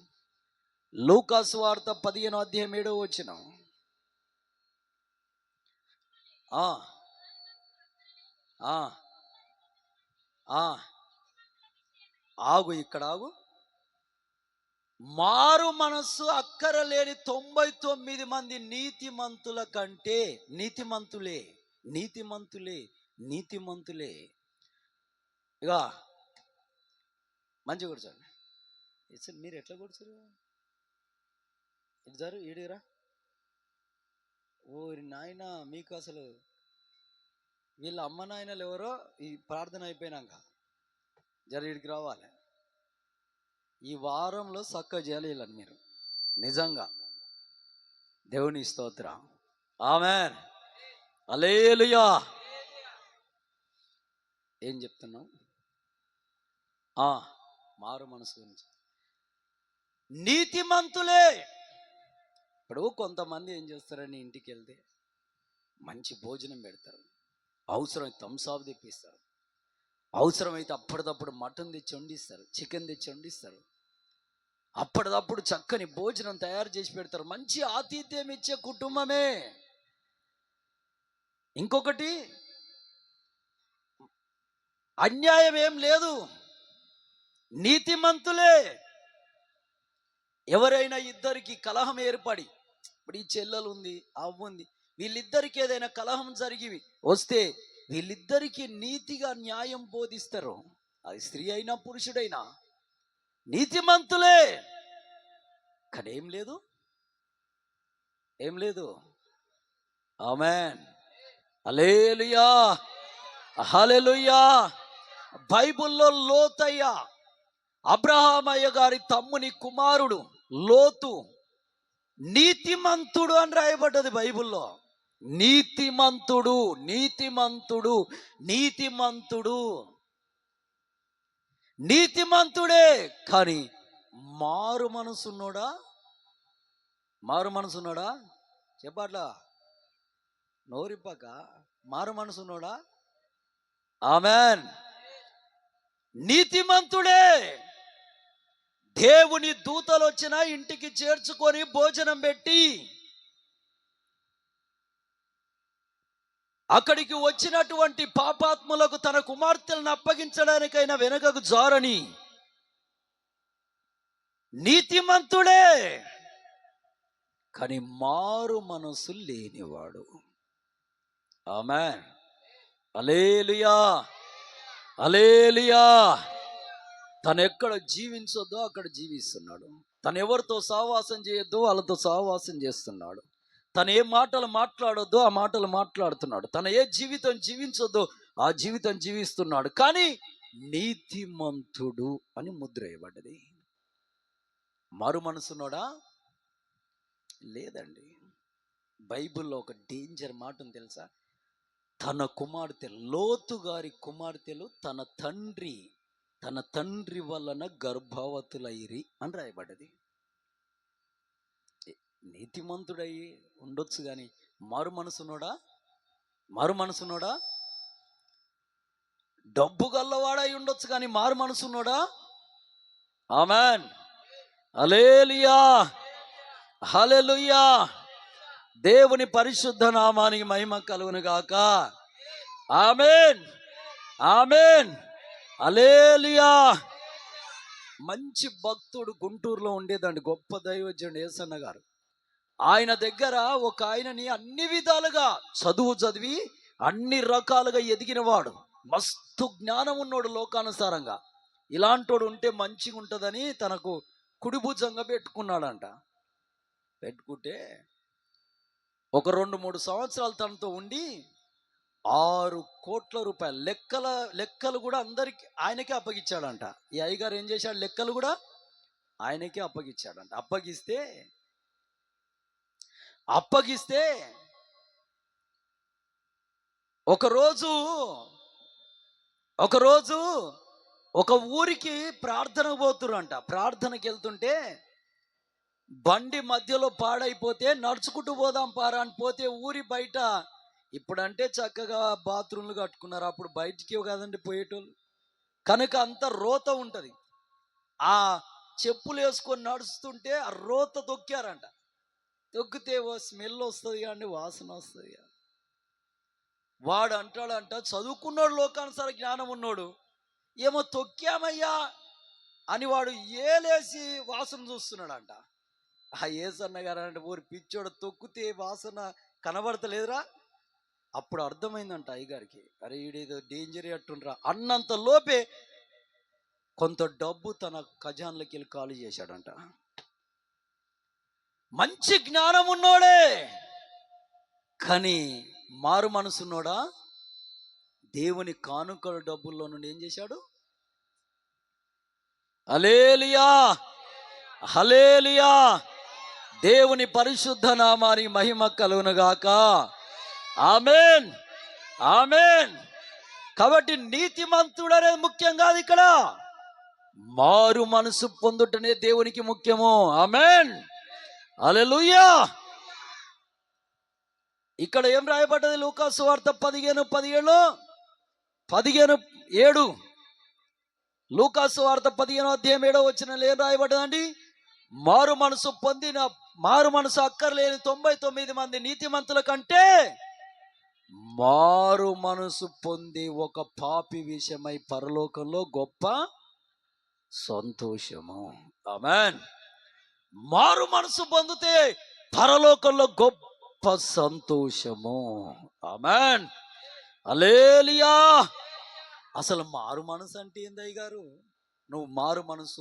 లూకాసు వార్త 15వ అధ్యాయం 7వ వచనం. ఆగు, ఇక్కడ ఆగు. మారు మనస్సు అక్కరలేని 99 మంది నీతిమంతుల కంటే, నీతిమంతులే నీతిమంతులే నీతిమంతులే. ఇక మంచిగా కూర్చోండి. మీరు ఎట్లా కూర్చోరు? ఇటు జారు, ఈడురా. ఓరి నాయన, మీకు అసలు వీళ్ళ అమ్మ నాయనలు ఎవరో ఈ ప్రార్థన అయిపోయినాక జర ఇడికి రావాలి. ఈ వారంలో చక్కగా చేయాలి వీళ్ళని మీరు. నిజంగా దేవుని స్తోత్రం. ఆమేన్, హల్లెలూయా. ఏం చెప్తున్నాం? మారు మనసు గురించి. నీతిమంతులే. ఇప్పుడు కొంతమంది ఏం చేస్తారని, ఇంటికి వెళ్తే మంచి భోజనం పెడతారు, అవసరమైతే థమ్సాప్ తెప్పిస్తారు, అవసరమైతే అప్పటిదప్పుడు మటన్ తెచ్చి వండిస్తారు, చికెన్ తెచ్చి వండిస్తారు, అప్పటిదప్పుడు చక్కని భోజనం తయారు చేసి పెడతారు. మంచి ఆతిథ్యం ఇచ్చే కుటుంబమే. ఇంకొకటి, అన్యాయం ఏం లేదు, నీతిమంతులే. ఎవరైనా ఇద్దరికి కలహం ఏర్పడి, ఇప్పుడు ఈ చెల్లెలు ఉంది, అవ్వ ఉంది, వీళ్ళిద్దరికి ఏదైనా కలహం జరిగి వస్తే వీళ్ళిద్దరికి నీతిగా న్యాయం బోధిస్తారు. అది స్త్రీ అయినా పురుషుడైనా నీతిమంతులే. కానీ ఏం లేదు, ఏం లేదు. ఆమేన్, హల్లెలూయా, హల్లెలూయా. బైబిల్లో లోతయ్య, అబ్రహామయ్య గారి తమ్ముని కుమారుడు లోతు, నీతిమంతుడు అని రాయబడ్డది బైబిల్లో. నీతిమంతుడు, నీతిమంతుడు, నీతిమంతుడు, నీతిమంతుడే. కానీ మారు మనసున్నోడా? మారు మనసున్నోడా? చెప్పట్లా నోరిప్పక. మారు మనసున్నోడా? ఆమెన్. నీతిమంతుడే. దేవుని దూతలు వచ్చిన ఇంటికి చేర్చుకొని భోజనం పెట్టి అక్కడికి వచ్చినటువంటి పాపాత్ములకు తన కుమార్తెలను అప్పగించడానికైనా వెనకకు జారని నీతిమంతుడే. కానీ మారు మనసు లేనివాడు. ఆమేన్. హల్లెలూయా, హల్లెలూయా. తను ఎక్కడ జీవించొద్దో అక్కడ జీవిస్తున్నాడు. తను ఎవరితో సహవాసం చేయొద్దో వాళ్ళతో సహవాసం చేస్తున్నాడు. తను ఏ మాటలు మాట్లాడొద్దో ఆ మాటలు మాట్లాడుతున్నాడు. తను ఏ జీవితం జీవించొద్దో ఆ జీవితం జీవిస్తున్నాడు. కానీ నీతిమంతుడు అని ముద్ర వేయబడ్డది. మారు మనసున్నాడా? లేదండి. బైబిల్లో ఒక డేంజర్ మాట ఉంది తెలుసా? తన కుమార్తె, లోతు గారి కుమార్తెలు తన తండ్రి వలన గర్భవతులైరి అని రాయబడ్డది. నీతిమంతుడయ్యి ఉండొచ్చు కానీ మారు మనసున్నోడా? మారు మనసున్నోడా? డబ్బు గల్లవాడై ఉండొచ్చు కానీ మారు మనసున్నోడా? ఆమేన్. హల్లెలూయా, హల్లెలూయా. దేవుని పరిశుద్ధ నామానికి మహిమ కలుగును గాక. ఆమేన్, ఆమేన్, హల్లెలూయా. మంచి భక్తుడు గుంటూరులో ఉండేదండి, గొప్ప దైవజనుడు యేసన్న గారు. ఆయన దగ్గర ఒక ఆయనని అన్ని విధాలుగా చదువు చదివి అన్ని రకాలుగా ఎదిగినవాడు, మస్తు జ్ఞానం ఉన్నోడు. లోకానుసారంగా ఇలాంటోడు ఉంటే మంచిగా ఉంటుందని తనకు కుడి భుజంగా పెట్టుకున్నాడంట. పెట్టుకుంటే ఒక 2-3 సంవత్సరాలు తనతో ఉండి 6 కోట్ల రూపాయలు లెక్కలు కూడా అందరికి ఆయనకే అప్పగించాడంట. ఈ అయ్యగారు ఏం చేశాడు? లెక్కలు కూడా ఆయనకే అప్పగించాడంట. అప్పగిస్తే ఒకరోజు ఒక ఊరికి ప్రార్థనకు పోతురంట. ప్రార్థనకి వెళ్తుంటే బండి మధ్యలో పాడైపోతే నడుచుకుంటూ పోదాం పారా అని పోతే ఊరి బయట, ఇప్పుడంటే చక్కగా బాత్రూమ్లు కట్టుకున్నారు, అప్పుడు బయటికి కదండి పోయేటోళ్ళు, కనుక అంత రోత ఉంటుంది. ఆ చెప్పులు వేసుకొని నడుస్తుంటే ఆ రోత తొక్కారంట. తొక్కితే ఓ స్మెల్ వస్తుంది కానీ వాసన వస్తుంది. వాడు అంటాడంట, చదువుకున్నాడు, లోకానుసార జ్ఞానం ఉన్నోడు, ఏమో తొక్కామయ్యా అని వాడు ఏలేసి వాసన చూస్తున్నాడంట. ఆ యేసన్న గారు అంటే, ఊరి పిచ్చోడు, తొక్కితే వాసన కనబడతలేదురా. అప్పుడు అర్థమైందంట అయ్యగారికి, అరే ఈడేదో డేంజర్ అట్టుండ్రా అన్నంత లోపే కొంత డబ్బు తన ఖజాన్లోకి వెళ్ళి ఖాళీ చేశాడంట. మంచి జ్ఞానం ఉన్నోడే కానీ మారు మనసున్నోడా? దేవుని కానుకల డబ్బుల్లో నుండి ఏం చేశాడు? హల్లెలూయా, హల్లెలూయా. దేవుని పరిశుద్ధ నామానికి మహిమ కలుగును గాక. ఆమేన్, ఆమేన్. కాబట్టి నీతిమంతుడు అనేది ముఖ్యం కాదు, ఇక్కడ మారు మనసు పొందుటనే దేవునికి ముఖ్యము. ఆమేన్, హల్లెలూయా. ఇక్కడ ఏం రాయబడ్డది? లూకా సువార్త 15:17 లూకా సువార్త 15:7 ఏం రాయబడ్డదండి? మారు మనసు అక్కర్లేని 99 మంది నీతిమంతుల కంటే మారు మనసు పొంది ఒక పాపి విషయమై పరలోకంలో గొప్ప సంతోషము. ఆమేన్. మారు మనసు పొందితే పరలోకంలో గొప్ప సంతోషము. ఆమేన్, హల్లెలూయా. అసలు మారు మనసు అంటే ఏందయ్య గారు? నువ్వు మారు మనసు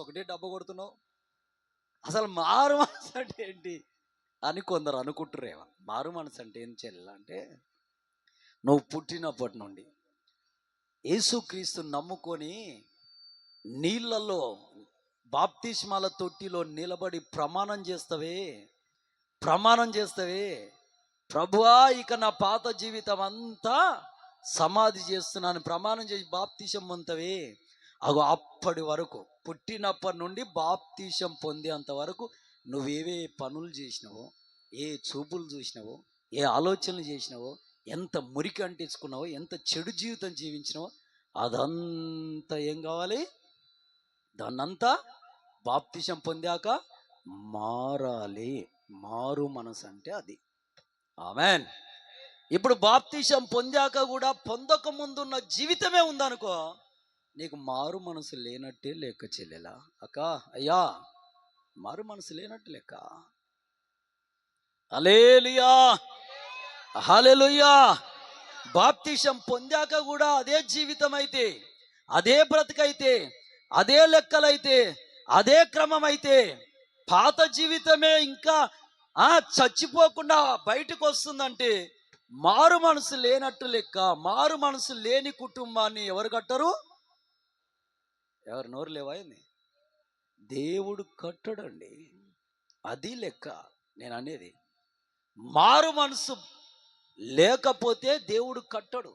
ఒకటే డబ్బా కొడుతున్నావు. అసలు మారు మనసు అంటే ఏంటి అని కొందరు అనుకుంటురేమో. మారు మనసు అంటే ఏం చెల్లంటే, నువ్వు పుట్టినప్పటి నుండి యేసుక్రీస్తు నమ్ముకొని నీళ్ళల్లో బాప్తిస్మాల తొట్టిలో నిలబడి ప్రమాణం చేస్తావే, ప్రభువా ఇక నా పాత జీవితం అంతా సమాధి చేస్తున్నాను ప్రమాణం చేసి బాప్తిసం పొందుతావే. అగో అప్పటి వరకు, పుట్టినప్పటి నుండి బాప్తిసం పొందేంత వరకు నువ్వేవే పనులు చేసినావో, ఏ చూపులు చూసినావో, ఏ ఆలోచనలు చేసినావో, ఎంత మురికి అంటించుకున్నావో, ఎంత చెడు జీవితం జీవించినావో, అదంతా ఏం కావాలి? దాన్నంతా బాప్తిసం పొందాక మారాలి. మారు మనసు అంటే అది. ఆమెన్. ఇప్పుడు బాప్తిసం పొందాక కూడా పొందక ముందున్న జీవితమే ఉందనుకో, నీకు మారు మనసు లేనట్టే లెక్క చెల్లెలా. అక్క, అయ్యా, మారు మనసు లేనట్టు లెక్క. హల్లెలూయా, హల్లెలూయా. బాప్తిసం పొందాక కూడా అదే జీవితం అయితే, అదే బ్రతుకైతే, అదే లెక్కలైతే, అదే క్రమం అయితే, పాత జీవితమే ఇంకా చచ్చిపోకుండా బయటకు వస్తుందంటే మారు మనసు లేనట్టు లెక్క. మారు మనసు లేని కుటుంబాన్ని ఎవరు కట్టరు? ఎవరు నోరు లేవాయింది? దేవుడు కట్టడండి. అది లెక్క నేను అనేది. మారు మనసు లేకపోతే దేవుడు కట్టడు.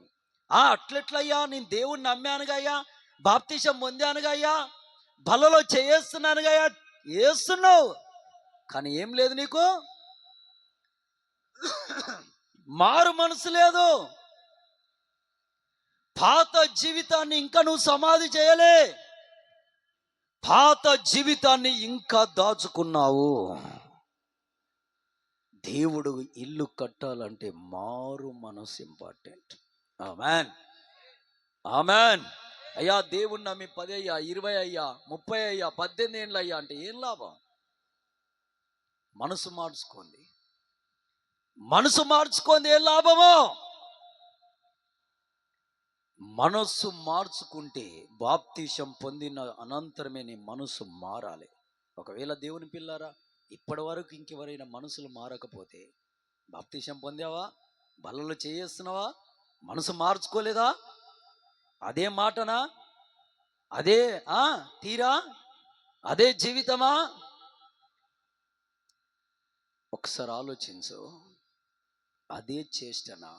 అట్లెట్లయ్యా, నేను దేవుడిని నమ్మానుగా అయ్యా, బాప్తిసం పొందానుగా అయ్యా, బలలో చేస్తున్నానుగా అయ్యా, వేస్తున్నావు కానీ ఏం లేదు నీకు, మారు మనసు లేదు. పాత జీవితాన్ని ఇంకా నువ్వు సమాధి చేయలే, పాత జీవితాన్ని ఇంకా దాచుకున్నావు. దేవుడు ఇల్లు కట్టాలంటే మారు మనసు ఇంపార్టెంట్. Amen, amen. అయ్యా దేవుణ్ణి నమ్మి 10 అయ్యా, 20 అయ్యా, 30 అయ్యా, 18 ఏళ్ళు అయ్యా అంటే ఏం లాభం? మనసు మార్చుకోండి. మనసు మార్చుకోండి, ఏం లాభమో? మనస్సు మార్చుకుంటే బాప్తిసం పొందిన అనంతరమే నీ మనసు మారాలి. ఒకవేళ దేవుని పిల్లారా, ఇప్పటి వరకు ఇంకెవరైనా మనసులు మారకపోతే, బాప్తిసం పొందావా, బలలో చేస్తున్నావా, మనసు మార్చుకోలేదా, అదే మాటనా, అదే తీరా, అదే జీవితమా? ఒకసారి ఆలోచించు. అదే చేష్టనా?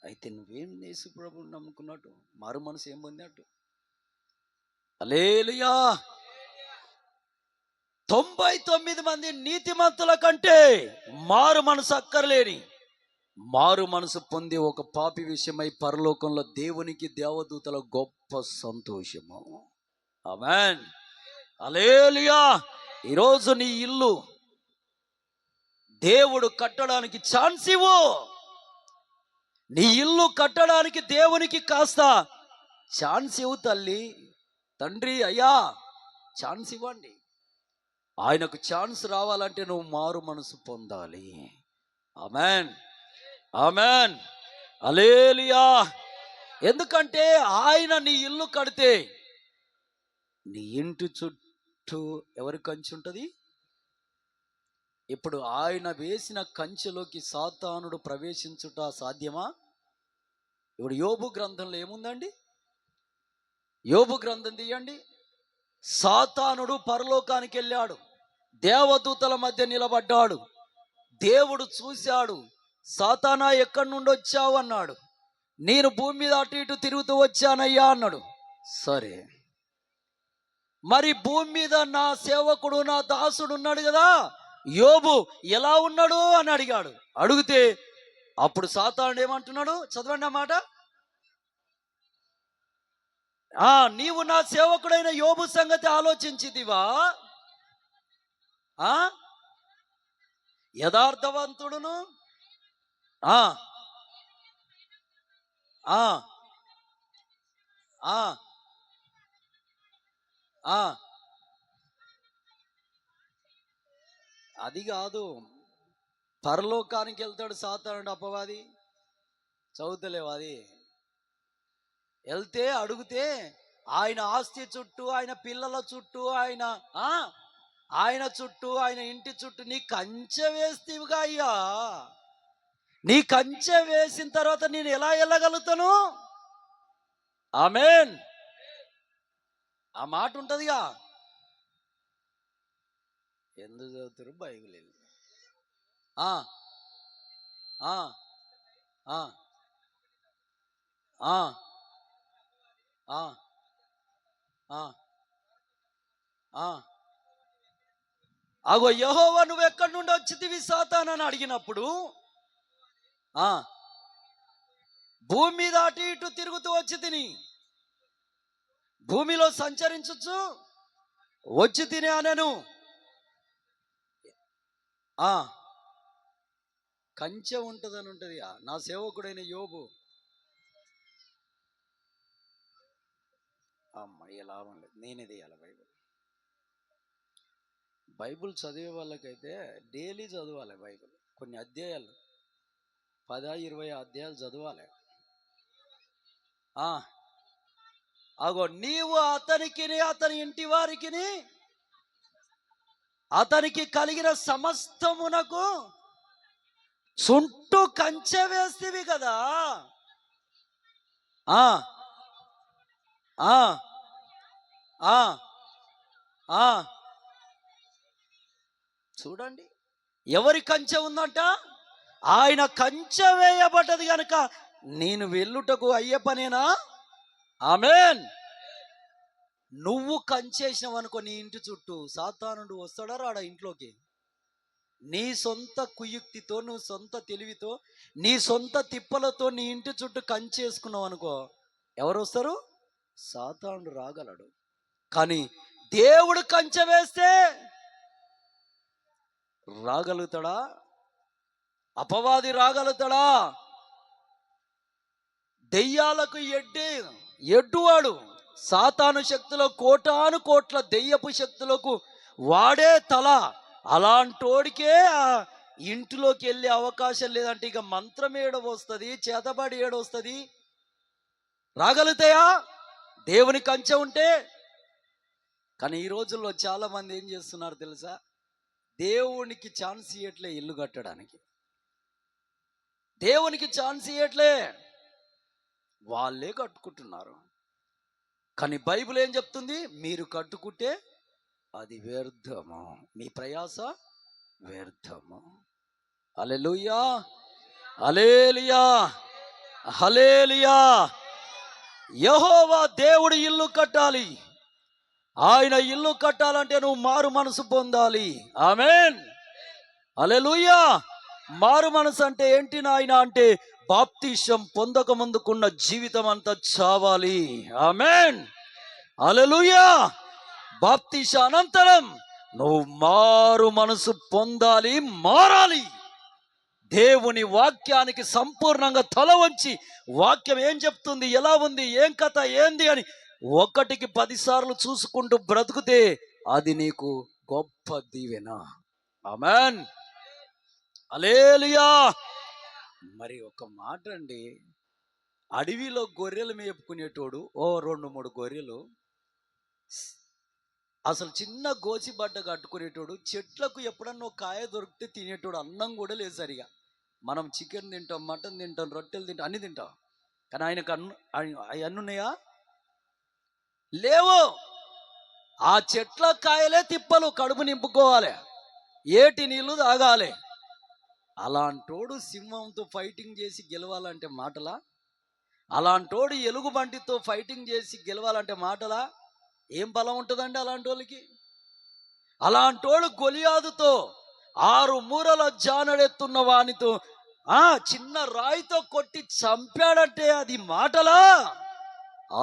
అయితే నువ్వేం యేసు ప్రభువుని నమ్ముకున్నట్టు, మారు మనసు ఏం పొందినట్టు? హల్లెలూయా. 99 మంది నీతిమంతుల కంటే మారు మనసు అక్కర్లేని, మారు మనసు పొంది ఒక పాపి విషయమై పరలోకంలో దేవునికి దేవదూతల గొప్ప సంతోషము. ఆమేన్, హల్లెలూయా. ఈరోజు నీ ఇల్లు దేవుడు కట్టడానికి ఛాన్స్ ఇవ్వు. నీ ఇల్లు కట్టడానికి దేవునికి కాస్త ఛాన్స్ ఇవ్వు తల్లి, తండ్రి, అయ్యా, ఛాన్స్ ఇవ్వండి. ఆయనకు ఛాన్స్ రావాలంటే నువ్వు మారు మనసు పొందాలి. ఆమేన్, ఆమేన్, హల్లెలూయా. ఎందుకంటే ఆయన నీ ఇల్లు కడితే నీ ఇంటి చుట్టూ ఎవరి కంచె ఉంటుంది? ఇప్పుడు ఆయన వేసిన కంచెలోకి సాతానుడు ప్రవేశించుట సాధ్యమా? ఇప్పుడు యోబు గ్రంథంలో ఏముందండి? యోబు గ్రంథం తీయండి. సాతానుడు పరలోకానికి వెళ్ళాడు, దేవదూతల మధ్య నిలబడ్డాడు. దేవుడు చూశాడు, సాతానా ఎక్కడి నుండి వచ్చావు అన్నాడు. నేను భూమి మీద అటు ఇటు తిరుగుతూ వచ్చానయ్యా అన్నాడు. సరే, మరి భూమి మీద నా సేవకుడు, నా దాసుడు ఉన్నాడు కదా, యోబు ఎలా ఉన్నాడు అని అడిగాడు. అడిగితే అప్పుడు సాతానుడు ఏమంటున్నాడు? చదవండి ఆ మాట. నీవు నా సేవకుడైన యోబు సంగతి ఆలోచించిదివా? యథార్థవంతుడును అది కాదు, పరలోకానికి వెళ్తాడు సాతానుడు, అపవాది. చదువుతలేవు అది? వెళ్తే అడిగితే ఆయన ఆస్తి చుట్టూ, ఆయన పిల్లల చుట్టూ, ఆయన చుట్టూ, ఆయన ఇంటి చుట్టూ నీ కంచె వేస్తేవిగా అయ్యా, నీ కంచె వేసిన తర్వాత నేను ఎలా వెళ్ళగలుగుతాను? ఆమేన్, ఆ మాట ఉంటుందిగా. ఎందుకు చదువుతారు? బైబిల్ ఆ ఆ ఆ ఆ ఆ ఆ ఆ అగో యెహోవా నువ్వు ఎక్కడి నుండి వచ్చితివి సాతానని అడిగినప్పుడు ఆ భూమి మీద అటు ఇటు తిరుగుతూ వచ్చి తిని భూమిలో సంచరించచ్చు వచ్చి తిని అనెను. ఆ కంచె ఉంటదని ఉంటది. నా సేవకుడైన యోబు. అమ్మ ఎలా ఉండదు, నేనే తీయాలి బైబిల్. బైబిల్ చదివే వాళ్ళకైతే డైలీ చదవాలి బైబిల్. కొన్ని అధ్యాయాలు 10-20 అధ్యాయాలు చదవాలి. అగో నీవు అతనికి అతని ఇంటి వారికి అతనికి కలిగిన సమస్తమునకు చుట్టూ కంచె వేస్తేవి కదా. ఆ ఆ ఆ ఆ చూడండి, ఎవరి కంచె ఉందంట? ఆయన కంచె వేయబడ్డది గనక నేను వెళ్ళుటకు అయ్యే పనేనా? ఆమేన్. నువ్వు కంచేసినావు అనుకో, నీ ఇంటి చుట్టూ సాతానుడు వస్తాడా రాడా ఇంట్లోకి? నీ సొంత కుయుక్తితో, నువ్వు సొంత తెలివితో, నీ సొంత తిప్పలతో నీ ఇంటి చుట్టూ కంచేసుకున్నావు అనుకో, ఎవరు వస్తారు? సాతానుడు రాగలడు. కానీ దేవుడు కంచె వేస్తే రాగలుగుతాడా? అపవాది రాగలుగుతాడా? దెయ్యాలకు ఎడ్డువాడు. సాతాను శక్తుల కోటాను కోట్ల దెయ్యపు శక్తులకు వాడే తల. అలాంటోడికే ఇంటిలోకి వెళ్ళే అవకాశం లేదంటే ఇక మంత్రం ఏడవస్తుంది, చేతబడి ఏడవస్తుంది? రాగలుగుతాయా దేవుని కంచె ఉంటే? కానీ ఈ రోజుల్లో చాలా మంది ఏం చేస్తున్నారు తెలుసా? దేవునికి ఛాన్స్ ఇవ్వట్లే ఇల్లు కట్టడానికి. దేవునికి ఛాన్స్ ఇవ్వట్లే, వాళ్ళే కట్టుకుంటున్నారు. కానీ బైబిల్ ఏం చెప్తుంది? మీరు కట్టుకుంటే అది వ్యర్థము, మీ ప్రయాస వ్యర్థము. హల్లెలూయా, హల్లెలూయా, హల్లెలూయా. యెహోవా దేవుడు ఇల్లు కట్టాలి. ఆయన ఇల్లు కట్టాలంటే నువ్వు మారు మనసు పొందాలి. ఆమేన్, హల్లెలూయా. మారు మనసు అంటే ఏంటి నాయన అంటే, బాప్తిసం పొందక ముందుకున్న జీవితం అంతా చావాలి. ఆమేన్, హల్లెలూయా. బాప్తిస అనంతరం నువ్వు మారు మనసు పొందాలి, మారాలి. దేవుని వాక్యానికి సంపూర్ణంగా తల వంచి, వాక్యం ఏం చెప్తుంది, ఎలా ఉంది, ఏం కథ, ఏంది అని 1కి 10 సార్లు చూసుకుంటూ బ్రతుకుతే అది నీకు గొప్ప దీవెన. ఆమేన్, హల్లెలూయా. మరి ఒక మాట అండి, అడవిలో గొర్రెలు మేపుకునేటోడు 2-3 గొర్రెలు, అసలు చిన్న గోచిబడ్డ కట్టుకునేటోడు, చెట్లకు ఎప్పుడన్నా ఒక కాయ దొరికితే తినేటోడు. అన్నం కూడా లేదు సరిగా. మనం చికెన్ తింటాం, మటన్ తింటాం, రొట్టెలు తింటాం, అన్ని తింటాం. కానీ ఆయనకు అవన్నీ ఉన్నాయా? లేవు. ఆ చెట్ల కాయలే తిప్పలు, కడుపు నింపుకోవాలి, ఏటి నీళ్లు తాగాలి. అలాంటోడు సింహంతో ఫైటింగ్ చేసి గెలవాలంటే మాటలా? అలాంటోడు ఎలుగుబంటితో ఫైటింగ్ చేసి గెలవాలంటే మాటలా? ఏం బలం ఉంటుందండి అలాంటి వాళ్ళకి? అలాంటోడు గొలియాదుతో 6 మూరల జానడెత్తున్న వానితో చిన్న రాయితో కొట్టి చంపాడంటే అది మాటలా?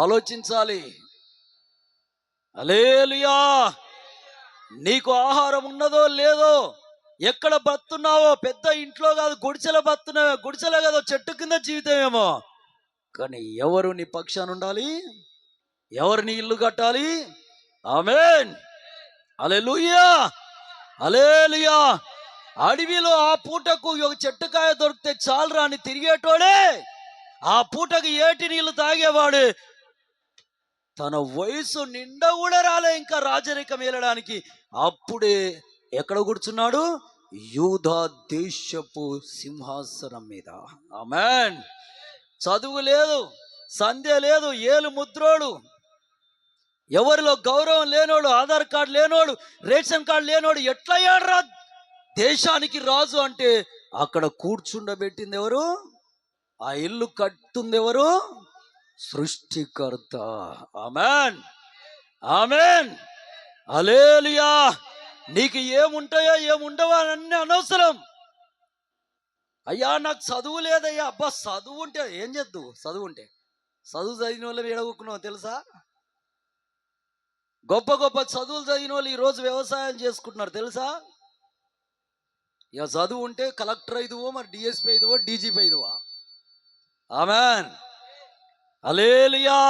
ఆలోచించాలి. హల్లెలూయా. నీకు ఆహారం ఉన్నదో లేదో, ఎక్కడ బతున్నావో, పెద్ద ఇంట్లో కాదు గుడిసెలో బతున్నావో, గుడిసెలో కాదో చెట్టు కింద జీవితమేమో, కానీ ఎవరు నీ పక్షాన ఉండాలి? ఎవరు నీ ఇల్లు కట్టాలి? ఆమేన్, హల్లెలూయా, హల్లెలూయా. అడవిలో ఆ పూటకు ఒక చెట్టుకాయ దొరికితే చాలరా అని తిరిగేటోడే, ఆ పూటకు ఏటి నీళ్లు తాగేవాడు. తన వయసు నిండా కూడా రాలే ఇంకా రాజరికం వెళ్ళడానికి, అప్పుడే ఎక్కడ కూర్చున్నాడు? యూదా దేశపు సింహాసనం మీద. ఆమేన్. చదువు లేదు, సంధ్య లేదు, ఏలు ముద్రోడు, ఎవరిలో గౌరవం లేనోడు, ఆధార్ కార్డు లేనోడు, రేషన్ కార్డు లేనోడు ఎట్లయ్యాడు రా దేశానికి రాజు అంటే అక్కడ కూర్చుండబెట్టింది ఎవరు? ఆ ఇల్లు కట్టుంది ఎవరు? సృష్టికర్త. ఆమెన్, ఆమెన్, హల్లెలూయా. నీకు ఏముంటాయో ఏముండవో అన్నీ అనవసరం. అయ్యా నాకు చదువు లేదయ్యా. అబ్బా చదువు ఉంటే ఏం చేద్దు? చదువు చదివిన వాళ్ళు ఎడగొక్కున్నావు తెలుసా? గొప్ప గొప్ప చదువులు చదివిన వాళ్ళు ఈరోజు వ్యవసాయం చేసుకుంటున్నారు తెలుసా? ఇక చదువు ఉంటే కలెక్టర్ అయిదువో, మరి డిఎస్పీ అయిదువో, డీజీపీ అయిదువా. ఆమెన్, హల్లెలూయా.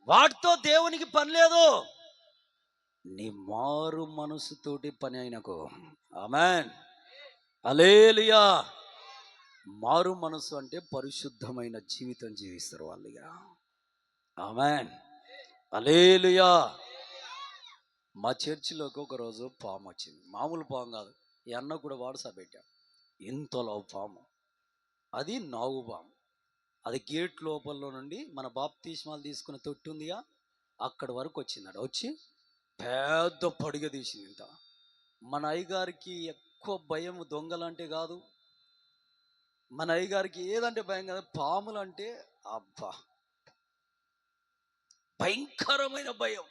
వాటితో దేవునికి పని లేదు, నీ మారు మనసుతోటి పని అయినకు. ఆమెన్, హల్లెలూయా. మారు మనసు అంటే పరిశుద్ధమైన జీవితం జీవిస్తారు వాళ్ళుగా. ఆమెన్, హల్లెలూయా. మా చర్చిలోకి ఒకరోజు పాము వచ్చింది. మామూలు పాము కాదు, ఈ అన్న కూడా వాట్సాప్ పెట్టాం. ఇంతలో పాము, అది నాగు పాము. అది గేట్ లోపల నుండి మన బాప్తిస్మాలు తీసుకున్న తొట్టి ఉందిగా అక్కడి వరకు వచ్చిందట. వచ్చి పెద్ద పడిగ తీసింది. ఇంత మన అయ్యగారికి ఎక్కువ భయం దొంగలంటే కాదు, మన అయ్యగారికి ఏదంటే భయం కాదు, పాములంటే అబ్బా భయంకరమైన భయం.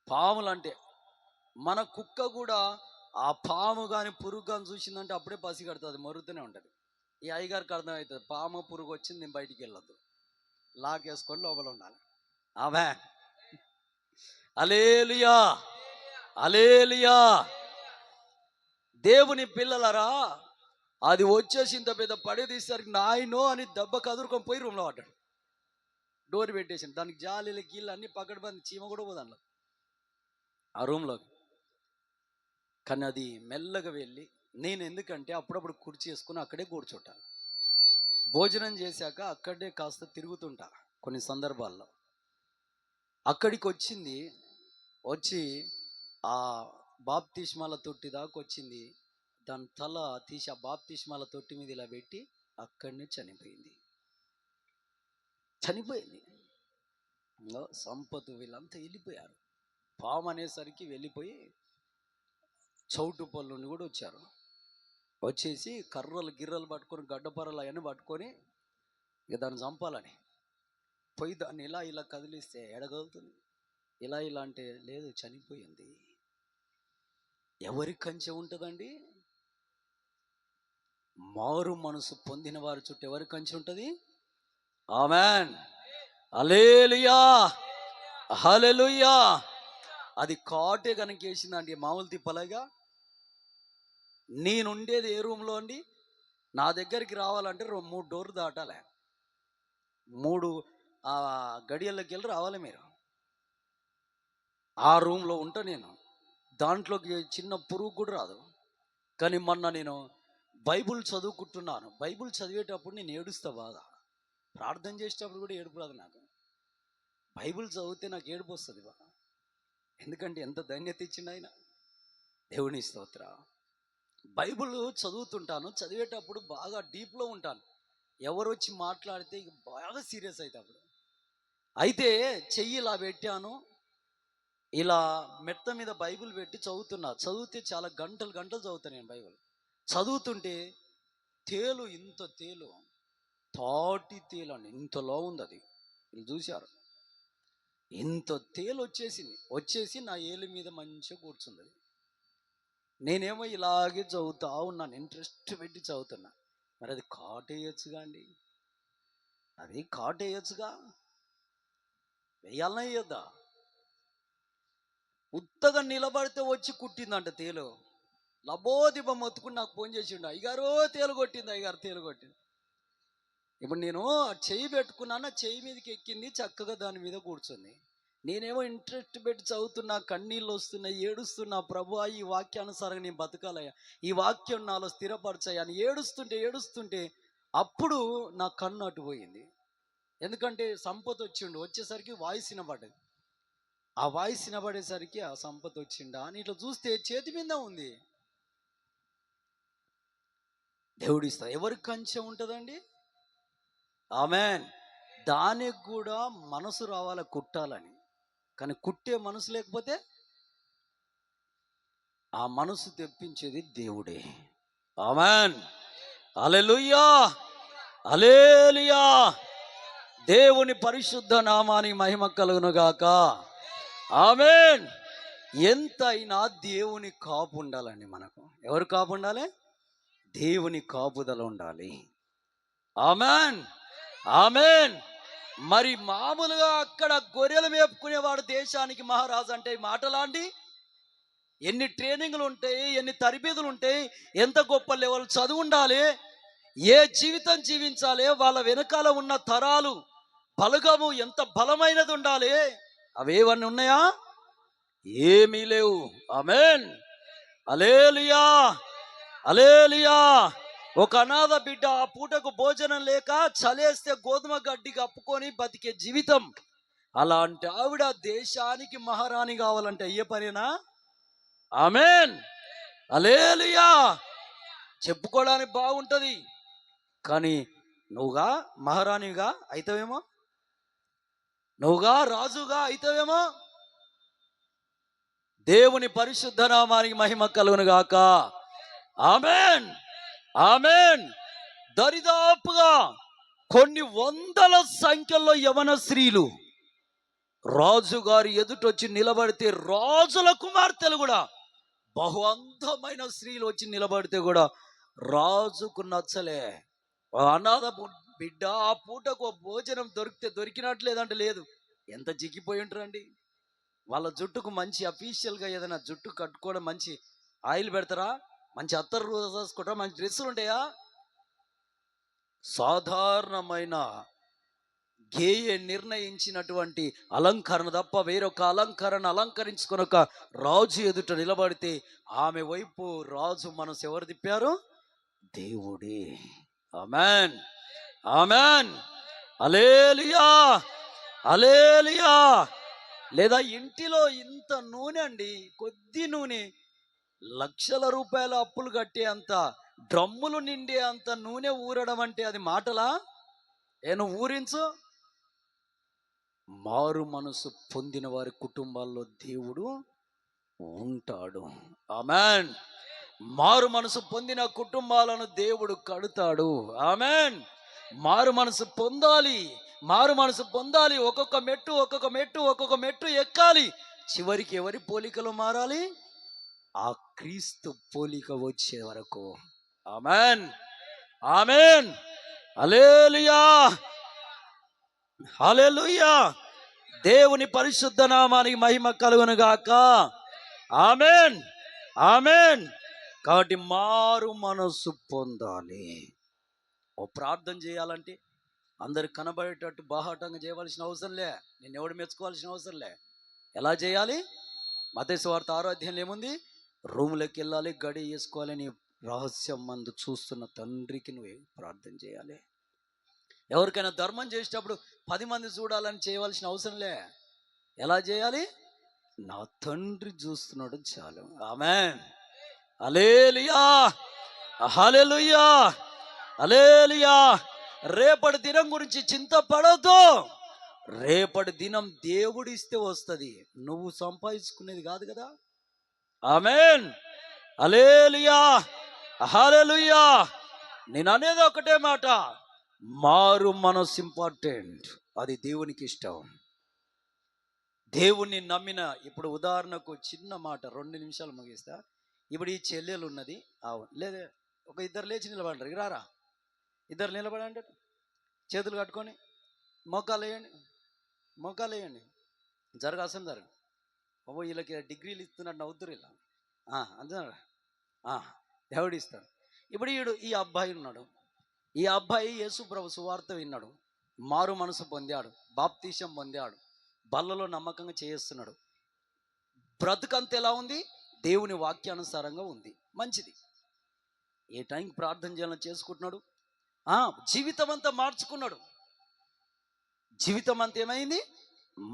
పాములంటే మన కుక్క కూడా ఆ పాము కానీ పురుగు కానీ చూసిందంటే అప్పుడే పసి కడుతుంది, మరుగుతూనే ఉంటుంది. ఈ అయ్యగారికి అర్థమవుతుంది, పాము పురుగు వచ్చింది, నేను బయటికి వెళ్ళొద్దు, లాక్ వేసుకొని లోపల ఉండాలి. ఆమె, హల్లెలూయా, హల్లెలూయా. దేవుని పిల్లలరా, అది వచ్చేసి ఇంత పెద్ద పడి తీసేసరికి నాయనో అని దెబ్బ కదురుకొని పోయి రూమ్లో పడ్డాడు. డోర్ పెట్టేసాను, దానికి జాలీలు గీళ్ళు అన్నీ పక్కన పడి చీమ కూడా పోదాంలో ఆ రూమ్లోకి. కానీ అది మెల్లగా వెళ్ళి, నేను ఎందుకంటే అప్పుడప్పుడు కుర్చీ వేసుకుని అక్కడే కూర్చుంటాను, భోజనం చేశాక అక్కడే కాస్త తిరుగుతుంటా కొన్ని సందర్భాల్లో. అక్కడికి వచ్చింది, వచ్చి ఆ బాప్తిస్మాల తొట్టి దాకా వచ్చింది. దాని తల తీసి ఆ బాప్తిస్మాల తొట్టి మీద ఇలా పెట్టి అక్కడనే చనిపోయింది. సంపత్ వీళ్ళంతా వెళ్ళిపోయారు. పాము అనేసరికి వెళ్ళిపోయి చౌటు పళ్ళు నుండి కూడా వచ్చారు. వచ్చేసి కర్రలు గిర్రలు పట్టుకొని, గడ్డపర్రలు అవన్నీ పట్టుకొని ఇక దాన్ని చంపాలని పోయి దాన్ని ఇలా ఇలా కదిలిస్తే ఎడగలుగుతుంది, ఇలా ఇలా అంటే లేదు, చనిపోయింది. ఎవరి కంచె ఉంటుందండి? మారు మనసు పొందిన వారి చుట్టూ ఎవరి కంచె ఉంటుంది? ఆమెన్, హల్లెలూయా, హల్లెలూయా. అది కాటే కనుక వేసిందండి, మామూలు తిప్పలాగా. నేనుండేది ఏ రూమ్లో అండి? నా దగ్గరికి రావాలంటే 3 డోర్లు దాటాలి, 3 గడియల్లోకి వెళ్ళి రావాలి మీరు. ఆ రూమ్లో ఉంటా నేను. దాంట్లోకి చిన్న పురుగు కూడా రాదు. కానీ మొన్న నేను బైబుల్ చదువుకుంటున్నాను. బైబుల్ చదివేటప్పుడు నేను ఏడుస్తా బాగా. ప్రార్థన చేసేటప్పుడు కూడా ఏడుపు రాదు నాకు. బైబుల్ చదివితే నాకు ఏడుపు వస్తుంది బాగా. ఎందుకంటే ఎంత ధన్యత ఇచ్చిండు ఆయన. దేవుని స్తోత్ర. బైబుల్ చదువుతుంటాను, చదివేటప్పుడు బాగా డీప్లో ఉంటాను. ఎవరు వచ్చి మాట్లాడితే ఇక బాగా సీరియస్ అవుతా. అప్పుడు అయితే చెయ్యి ఇలా పెట్టాను, ఇలా మెత్త మీద బైబిల్ పెట్టి చదువుతున్నా. చదివితే చాలా గంటలు గంటలు చదువుతాను నేను బైబిల్. చదువుతుంటే తేలు, ఇంత తేలు, తాటి తేలు అని ఇంతలో ఉంది. అది వీళ్ళు చూశారు, ఇంత తేలు వచ్చేసి నా ఏలు మీద మంచిగా కూర్చుంది. నేనేమో ఇలాగే చదువుతా ఉన్నాను, ఇంట్రెస్ట్ పెట్టి చదువుతున్నా. మరి అది కాటేయచ్చుగా అండి, అది కాటేయచ్చుగా, వెయ్యాలనే వేయద్దా? ఉత్తగా నిలబడితే వచ్చి కుట్టిందంట తేలు. లబోదిబ మొత్తుకుని నాకు ఫోన్ చేసిండు, అయ్యగారు తేలు కొట్టింది, అయ్యగారు తేలు కొట్టింది. ఇప్పుడు నేను చెయ్యి పెట్టుకున్నాను, చెయ్యి మీదకి ఎక్కింది, చక్కగా దాని మీద కూర్చుంది. నేనేమో ఇంట్రెస్ట్ పెట్టి చదువుతున్నా, కన్నీళ్ళు వస్తున్నాయి, ఏడుస్తున్నా. ప్రభువా ఈ వాక్యానుసారంగా నేను బతకాలయ్యా, ఈ వాక్యం నాలో స్థిరపరచాయా అని ఏడుస్తుంటే అప్పుడు నా కన్ను అటుపోయింది. ఎందుకంటే సంపత్ వచ్చేసరికి వాయిస్ వినబడ్డది. ఆ వాయిస్ వినబడేసరికి ఆ సంపత్ వచ్చిండా అని ఇట్లా చూస్తే చేతి మీద ఉంది. దేవుడిస్తా ఎవరికి కంచె ఉంటుందండి? ఆమెన్. దానికి కూడా మనసు రావాలి కుట్టాలని. కానీ కుట్టే మనసు లేకపోతే ఆ మనసు తెప్పించేది దేవుడే. ఆమేన్, హల్లెలూయా, హల్లెలూయా. దేవుని పరిశుద్ధ నామానికి మహిమ కలుగును గాక. ఆమేన్. ఎంతైనా దేవుని కాపు ఉండాలండి మనకు. ఎవరు కాపు ఉండాలి? దేవుని కాపుదల ఉండాలి. ఆమేన్, ఆమేన్. మరి మామూలుగా అక్కడ గొర్రెలు మేపుకునేవాడు దేశానికి మహారాజు అంటే మాటలాంటి ఎన్ని ట్రైనింగ్లు ఉంటాయి, ఎన్ని తరబేదులు ఉంటాయి, ఎంత గొప్ప లెవెల్ చదువు ఉండాలి, ఏ జీవితం జీవించాలి, వాళ్ళ వెనకాల ఉన్న తరాలు బలగము ఎంత బలమైనది ఉండాలి. అవేవన్నీ ఉన్నాయా? ఏమీ లేవు. ఆమేన్, హల్లెలూయా, హల్లెలూయా. ఒక అనాథ బిడ్డ ఆ పూటకు భోజనం లేక చలేస్తే గోధుమ గడ్డి కప్పుకొని బతికే జీవితం. అలాంటి ఆవిడ దేశానికి మహారాణి కావాలంటే అయ్యే పనేనా? ఆమేన్, హల్లెలూయా. చెప్పుకోవడానికి బాగుంటది, కానీ నువ్వుగా మహారాణిగా అయితవేమో, నువ్వుగా రాజుగా అయితవేమో. దేవుని పరిశుద్ధ నామానికి మహిమ కలుగును గాక. ఆమేన్, ఆమేన్. దరిదాపుగా కొన్ని వందల సంఖ్యలో యవన స్త్రీలు రాజుగారి ఎదుటొచ్చి నిలబడితే, రాజుల కుమార్తెలు కూడా బహు అందమైన స్త్రీలు వచ్చి నిలబడితే కూడా రాజుకు నచ్చలే. అనాథ బిడ్డ ఆ పూటకు భోజనం దొరికితే దొరికినట్లేదంటే లేదు. ఎంత జిగ్గిపోయి ఉంటారండి. వాళ్ళ జుట్టుకు మంచి అఫీషియల్గా ఏదైనా జుట్టు కట్టుకోవడం, మంచి ఆయిల్ పెడతారా, మంచి అత్తరు రాసుకుంటారా, మంచి డ్రెస్సులు ఉంటాయా? సాధారణమైన గేయ నిర్ణయించినటువంటి అలంకరణ తప్ప వేరొక అలంకరణ అలంకరించుకుని ఒక రాజు ఎదుట నిలబడితే ఆమె వైపు రాజు మనసు ఎవరు తిప్పారు? దేవుడే. ఆమేన్, ఆమేన్, హల్లెలూయా, హల్లెలూయా. లేదా ఇంటిలో ఇంత నూనె అండి, కొద్ది నూనె, లక్షల రూపాయల అప్పులు కట్టే అంత, డ్రమ్ములు నిండే అంత నూనె ఊరడం అంటే అది మాటలా? నువ్వు ఊరించు. మారు మనసు పొందిన వారి కుటుంబాల్లో దేవుడు ఉంటాడు. ఆమేన్. మారు మనసు పొందిన కుటుంబాలను దేవుడు కడుతాడు. ఆమేన్. మారు మనసు పొందాలి, మారు మనసు పొందాలి. ఒక్కొక్క మెట్టు ఒక్కొక్క మెట్టు ఒక్కొక్క మెట్టు ఎక్కాలి. చివరికి ఎవరి పోలికలు మారాలి? ఆ క్రీస్తు పోలిక వచ్చే వరకు. ఆమేన్, ఆమేన్, హల్లెలూయా, హల్లెలూయా. దేవుని పరిశుద్ధ నామానికి మహిమ కలుగును గాక. ఆమేన్, ఆమేన్. కాబట్టి మారు మనసు పొందాలి. ఓ ప్రార్థన చేయాలంటే అందరు కనబడేటట్టు బాహాటంగా చేయవలసిన అవసరం లే, నేను ఎవడు మెచ్చుకోవాల్సిన అవసరం లే. ఎలా చేయాలి? మత్తయి సువార్త 6వ అధ్యాయంలో ఏముంది? రూములోకి వెళ్ళాలి, గడి వేసుకోవాలి, నీ రహస్యం మందు చూస్తున్న తండ్రికి నువ్వు ప్రార్థన చేయాలి. ఎవరికైనా ధర్మం చేసేటప్పుడు 10 మంది చూడాలని చేయవలసిన అవసరం లే. ఎలా చేయాలి? నా తండ్రి చూస్తున్నాడు చాలు. ఆమేన్, హల్లెలూయా, హల్లెలూయా, హల్లెలూయా. రేపటి దినం గురించి చింతపడొద్దు. రేపటి దినం దేవుడిస్తే వస్తుంది, నువ్వు సంపాదించుకునేది కాదు కదా. ఆమేన్, హల్లెలూయా, హల్లెలూయా. నేను అనేది ఒకటే మాట, మారు మనసు ఇంపార్టెంట్. అది దేవునికి ఇష్టం. దేవుణ్ణి నమ్మిన, ఇప్పుడు ఉదాహరణకు చిన్న మాట 2 నిమిషాలు ముగిస్తా. ఇప్పుడు ఈ చెల్లెలు ఉన్నది, లేదా ఒక ఇద్దరు లేచి నిలబడండి, రారా ఇద్దరు నిలబడండి, చేతులు కట్టుకొని మోకాలు వేయండి, మోకాలు వేయండి, జరగాల్సిన జరగ. బాబు వీళ్ళకి డిగ్రీలు ఇస్తున్నట్టు నవ్వుతురు ఇలా అంటున్నారు. దేవుడు ఇస్తాడు. ఇప్పుడు ఈ అబ్బాయి ఉన్నాడు, ఈ అబ్బాయి యేసు ప్రభు సువార్త విన్నాడు, మారు మనసు పొందాడు, బాప్తీసం పొందాడు, బల్లలో నమ్మకంగా చేస్తున్నాడు. బ్రతుకంత ఎలా ఉంది? దేవుని వాక్యానుసారంగా ఉంది, మంచిది. ఏ టైంకి ప్రార్థన చేయాలని చేసుకుంటున్నాడు, జీవితం అంతా మార్చుకున్నాడు. జీవితం అంతా ఏమైంది?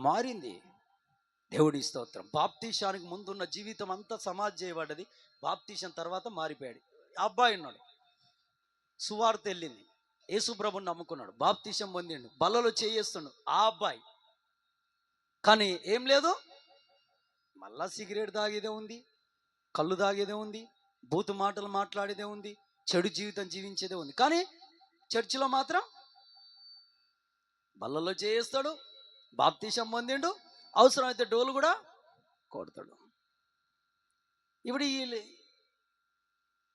మారింది. దేవుడి స్తోత్రం. బాప్తీశానికి ముందున్న జీవితం అంతా సమాధి చేయబడ్డది, బాప్తీసం తర్వాత మారిపోయాడు. అబ్బాయి ఉన్నాడు, సువార్త వెళ్ళింది, యేసుప్రభుని నమ్ముకున్నాడు, బాప్తిసం పొందిండు, బల్లలో చేయేస్తుండు ఆ అబ్బాయి. కానీ ఏం లేదు, మళ్ళా సిగరెట్ తాగేదే ఉంది, కళ్ళు తాగేదే ఉంది, బూతు మాటలు మాట్లాడేదే ఉంది, చెడు జీవితం జీవించేదే ఉంది. కానీ చర్చిలో మాత్రం బల్లలో చేస్తాడు, బాప్తిసం పొందిండు, అవసరమైతే డోలు కూడా కొడతాడు. ఇప్పుడు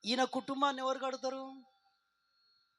ఈయన కుటుంబాన్ని ఎవరు కడతారు?